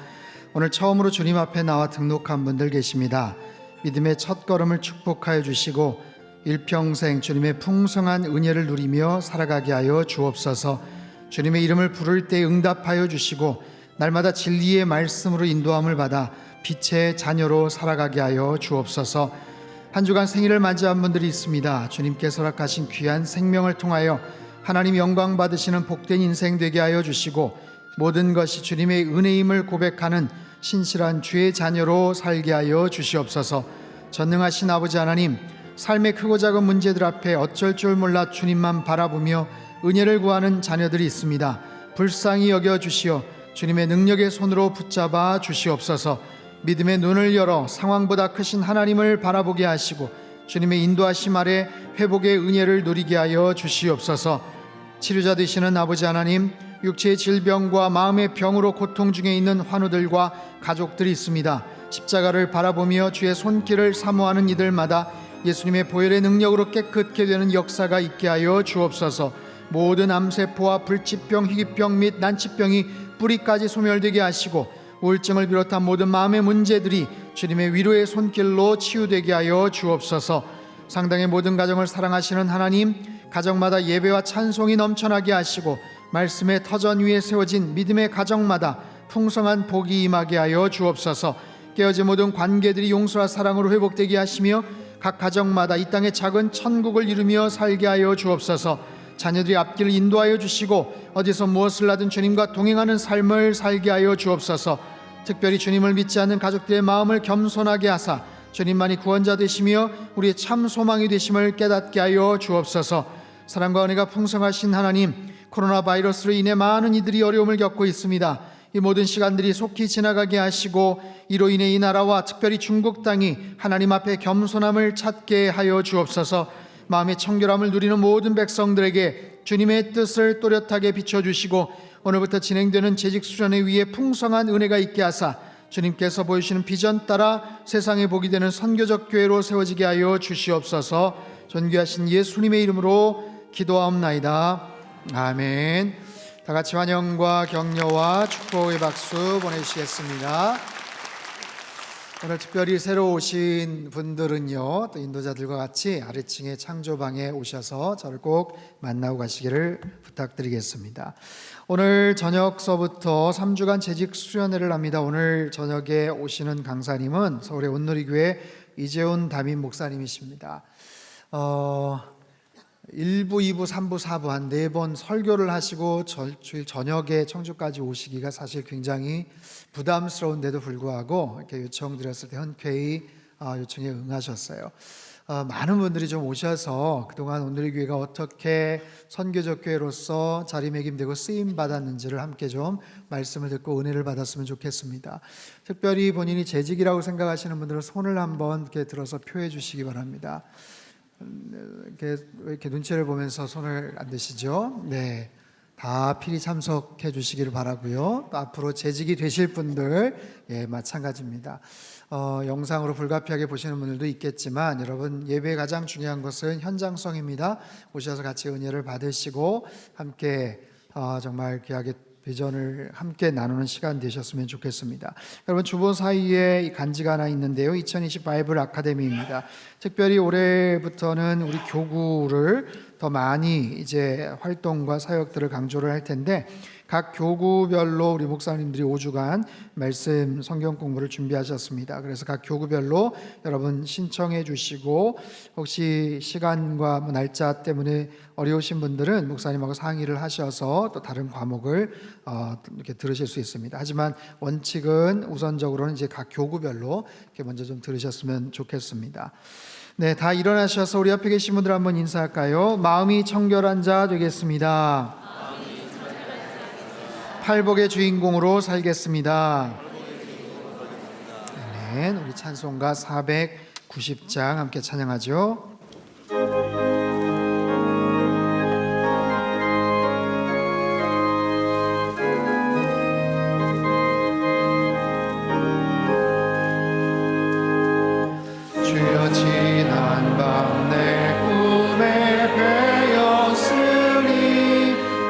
오늘 처음으로 주님 앞에 나와 등록한 분들 계십니다. 믿음의 첫걸음을 축복하여 주시고 일평생 주님의 풍성한 은혜를 누리며 살아가게 하여 주옵소서. 주님의 이름을 부를 때 응답하여 주시고 날마다 진리의 말씀으로 인도함을 받아 빛의 자녀로 살아가게 하여 주옵소서. 한 주간 생일을 맞이한 분들이 있습니다. 주님께서 허락하신 귀한 생명을 통하여 하나님 영광 받으시는 복된 인생 되게 하여 주시고 모든 것이 주님의 은혜임을 고백하는 신실한 주의 자녀로 살게 하여 주시옵소서. 전능하신 아버지 하나님, 삶의 크고 작은 문제들 앞에 어쩔 줄 몰라 주님만 바라보며 은혜를 구하는 자녀들이 있습니다. 불쌍히 여겨 주시어 주님의 능력의 손으로 붙잡아 주시옵소서. 믿음의 눈을 열어 상황보다 크신 하나님을 바라보게 하시고 주님의 인도하심 아래 회복의 은혜를 누리게 하여 주시옵소서. 치료자 되시는 아버지 하나님, 육체의 질병과 마음의 병으로 고통 중에 있는 환우들과 가족들이 있습니다. 십자가를 바라보며 주의 손길을 사모하는 이들마다 예수님의 보혈의 능력으로 깨끗게 되는 역사가 있게 하여 주옵소서. 모든 암세포와 불치병, 희귀병 및 난치병이 뿌리까지 소멸되게 하시고 우울증을 비롯한 모든 마음의 문제들이 주님의 위로의 손길로 치유되게 하여 주옵소서. 상당의 모든 가정을 사랑하시는 하나님, 가정마다 예배와 찬송이 넘쳐나게 하시고 말씀의 터전 위에 세워진 믿음의 가정마다 풍성한 복이 임하게 하여 주옵소서. 깨어진 모든 관계들이 용서와 사랑으로 회복되게 하시며 각 가정마다 이 땅의 작은 천국을 이루며 살게 하여 주옵소서. 자녀들이 앞길을 인도하여 주시고 어디서 무엇을 하든 주님과 동행하는 삶을 살게 하여 주옵소서. 특별히 주님을 믿지 않는 가족들의 마음을 겸손하게 하사 주님만이 구원자 되시며 우리의 참 소망이 되심을 깨닫게 하여 주옵소서. 사랑과 은혜가 풍성하신 하나님, 코로나 바이러스로 인해 많은 이들이 어려움을 겪고 있습니다. 이 모든 시간들이 속히 지나가게 하시고 이로 인해 이 나라와 특별히 중국 땅이 하나님 앞에 겸손함을 찾게 하여 주옵소서. 마음의 청결함을 누리는 모든 백성들에게 주님의 뜻을 또렷하게 비춰주시고 오늘부터 진행되는 재직 수련회 위에 풍성한 은혜가 있게 하사 주님께서 보여주시는 비전 따라 세상에 복이 되는 선교적 교회로 세워지게 하여 주시옵소서. 존귀하신 예수님의 이름으로 기도하옵나이다. 아멘. 다 같이 환영과 격려와 축복의 박수 보내주시겠습니다. 오늘 특별히 새로 오신 분들은요, 또 인도자들과 같이 아래층의 창조방에 오셔서 저를 꼭 만나고 가시기를 부탁드리겠습니다. 오늘 저녁서부터 3주간 재직 수련회를 합니다. 오늘 저녁에 오시는 강사님은 서울의 온누리교회 이재훈 담임 목사님이십니다. 1부, 2부, 3부, 4부 한 4번 설교를 하시고 주일 저녁에 청주까지 오시기가 사실 굉장히 부담스러운데도 불구하고 이렇게 요청드렸을 때 흔쾌히 요청에 응하셨어요. 많은 분들이 좀 오셔서 그동안 온누리교회가 어떻게 선교적 교회로서 자리매김되고 쓰임 받았는지를 함께 좀 말씀을 듣고 은혜를 받았으면 좋겠습니다. 특별히 본인이 재직이라고 생각하시는 분들은 손을 한번 이렇게 들어서 표해 주시기 바랍니다. 왜 이렇게 눈치를 보면서 손을 안 드시죠? 네, 다 필히 참석해 주시기를 바라고요. 또 앞으로 재직이 되실 분들 마찬가지입니다. 영상으로 불가피하게 보시는 분들도 있겠지만 여러분, 예배의 가장 중요한 것은 현장성입니다. 오셔서 같이 은혜를 받으시고 함께 정말 귀하게 비전을 함께 나누는 시간 되셨으면 좋겠습니다. 여러분 주보 사이에 이 간지가 하나 있는데요. 2020 바이블 아카데미입니다. 특별히 올해부터는 우리 교구를 더 많이 이제 활동과 사역들을 강조를 할 텐데 각 교구별로 우리 목사님들이 5주간 말씀 성경 공부를 준비하셨습니다. 그래서 각 교구별로 여러분 신청해 주시고 혹시 시간과 날짜 때문에 어려우신 분들은 목사님하고 상의를 하셔서 또 다른 과목을 이렇게 들으실 수 있습니다. 하지만 원칙은 우선적으로는 이제 각 교구별로 이렇게 먼저 좀 들으셨으면 좋겠습니다. 네, 다 일어나셔서 우리 옆에 계신 분들 한번 인사할까요? 마음이 청결한 자 되겠습니다. 팔복의 주인공으로 살겠습니다. 아멘. 우리 찬송가 490장 함께 찬양하죠. 주여 지난 밤 내 꿈에 배었으니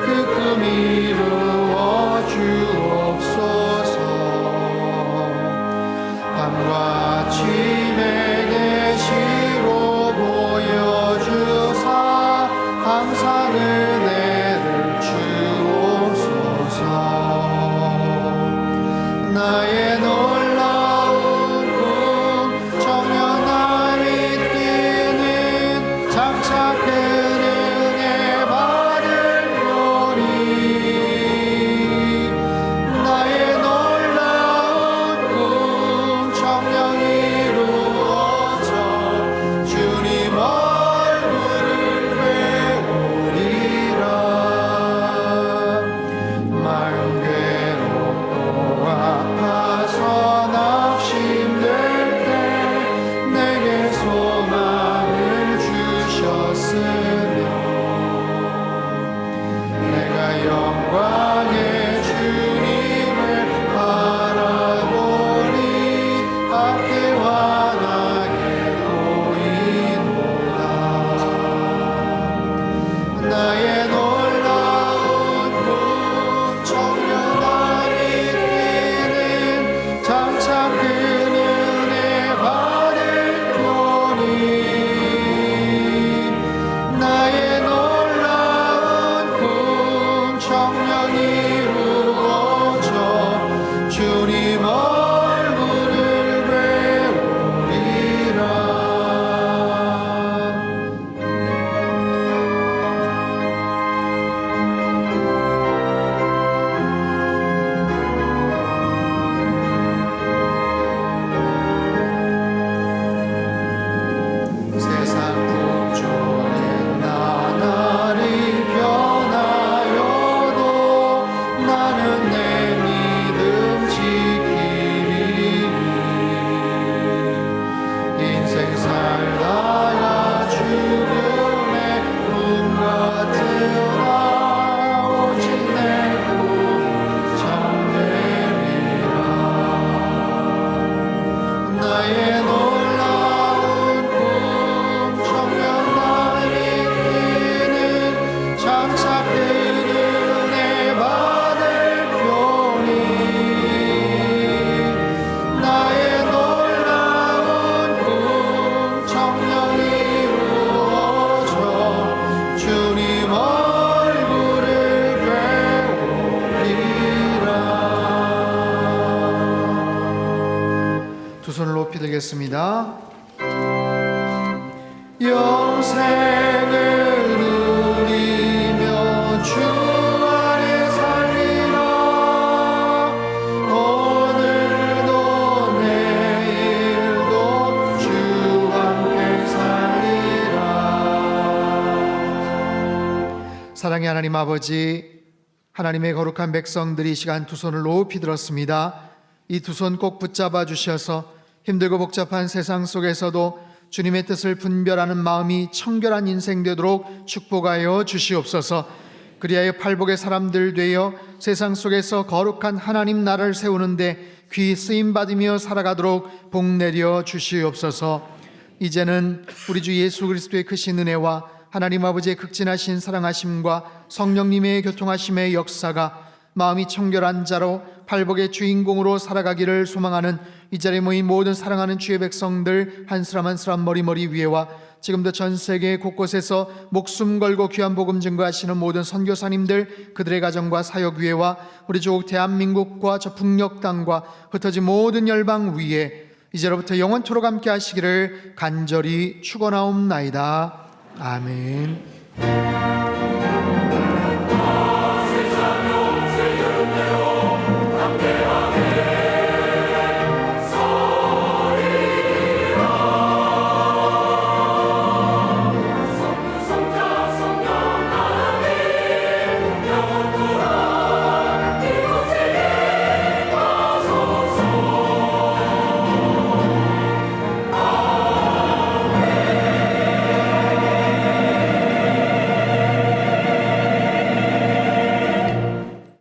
그 꿈이 이루어 주옵소서. 밤과 아침에 계시로 보여주사 항상 은혜를 주옵소서. 나의 놀라운 꿈 청년날이 뛰는 장차 큰 은혜 받으려니 나의 놀라운 꿈 청년 이루어져 주님 얼굴을 배우리라. 마음 괴롭고 아파서 낙심될 때 내게 소망을 주셨으며 내가 영광의 주님을 바라보니 앞이 환하게 보이노라. 나의 놀라운 꿈 청년날이 뛰는 장차 큰 은혜 받으려니 나의 놀라운 꿈 청년 이루어져 주님 얼굴을 배우리라. 세상 북쪽에 나날이 변하여도 나는 내 믿음 지키리니 인생 살다가 죽음의 꿈 같으나 오직 내 꿈은 참되리라. 나의 놀라운 꿈 청년날이 뛰는 장차 큰 은혜 받을 표니 나의 놀라운 꿈 청년 이루어져 주님 얼굴을 배우리라. 두 손을 높이 들겠습니다. 영생을 누리며 주 안에 살리라. 오늘도 내일도 주 함께 살리라. 사랑의 하나님 아버지, 하나님의 거룩한 백성들이 이 시간 두 손을 높이 들었습니다. 이 두 손 꼭 붙잡아 주셔서 힘들고 복잡한 세상 속에서도 주님의 뜻을 분별하는 마음이 청결한 인생 되도록 축복하여 주시옵소서. 그리하여 팔복의 사람들 되어 세상 속에서 거룩한 하나님 나라를 세우는데 귀 쓰임받으며 살아가도록 복 내려 주시옵소서. 이제는 우리 주 예수 그리스도의 크신 은혜와 하나님 아버지의 극진하신 사랑하심과 성령님의 교통하심의 역사가 마음이 청결한 자로 팔복의 주인공으로 살아가기를 소망하는 이 자리에 모인 모든 사랑하는 주의 백성들 한 사람 한 사람 머리 위에와 지금도 전 세계 곳곳에서 목숨 걸고 귀한 복음 증거하시는 모든 선교사님들 그들의 가정과 사역 위에와 우리 조국 대한민국과 저 북녘 땅과 흩어진 모든 열방 위에 이제로부터 영원토록 함께 하시기를 간절히 축원하옵나이다. 아멘.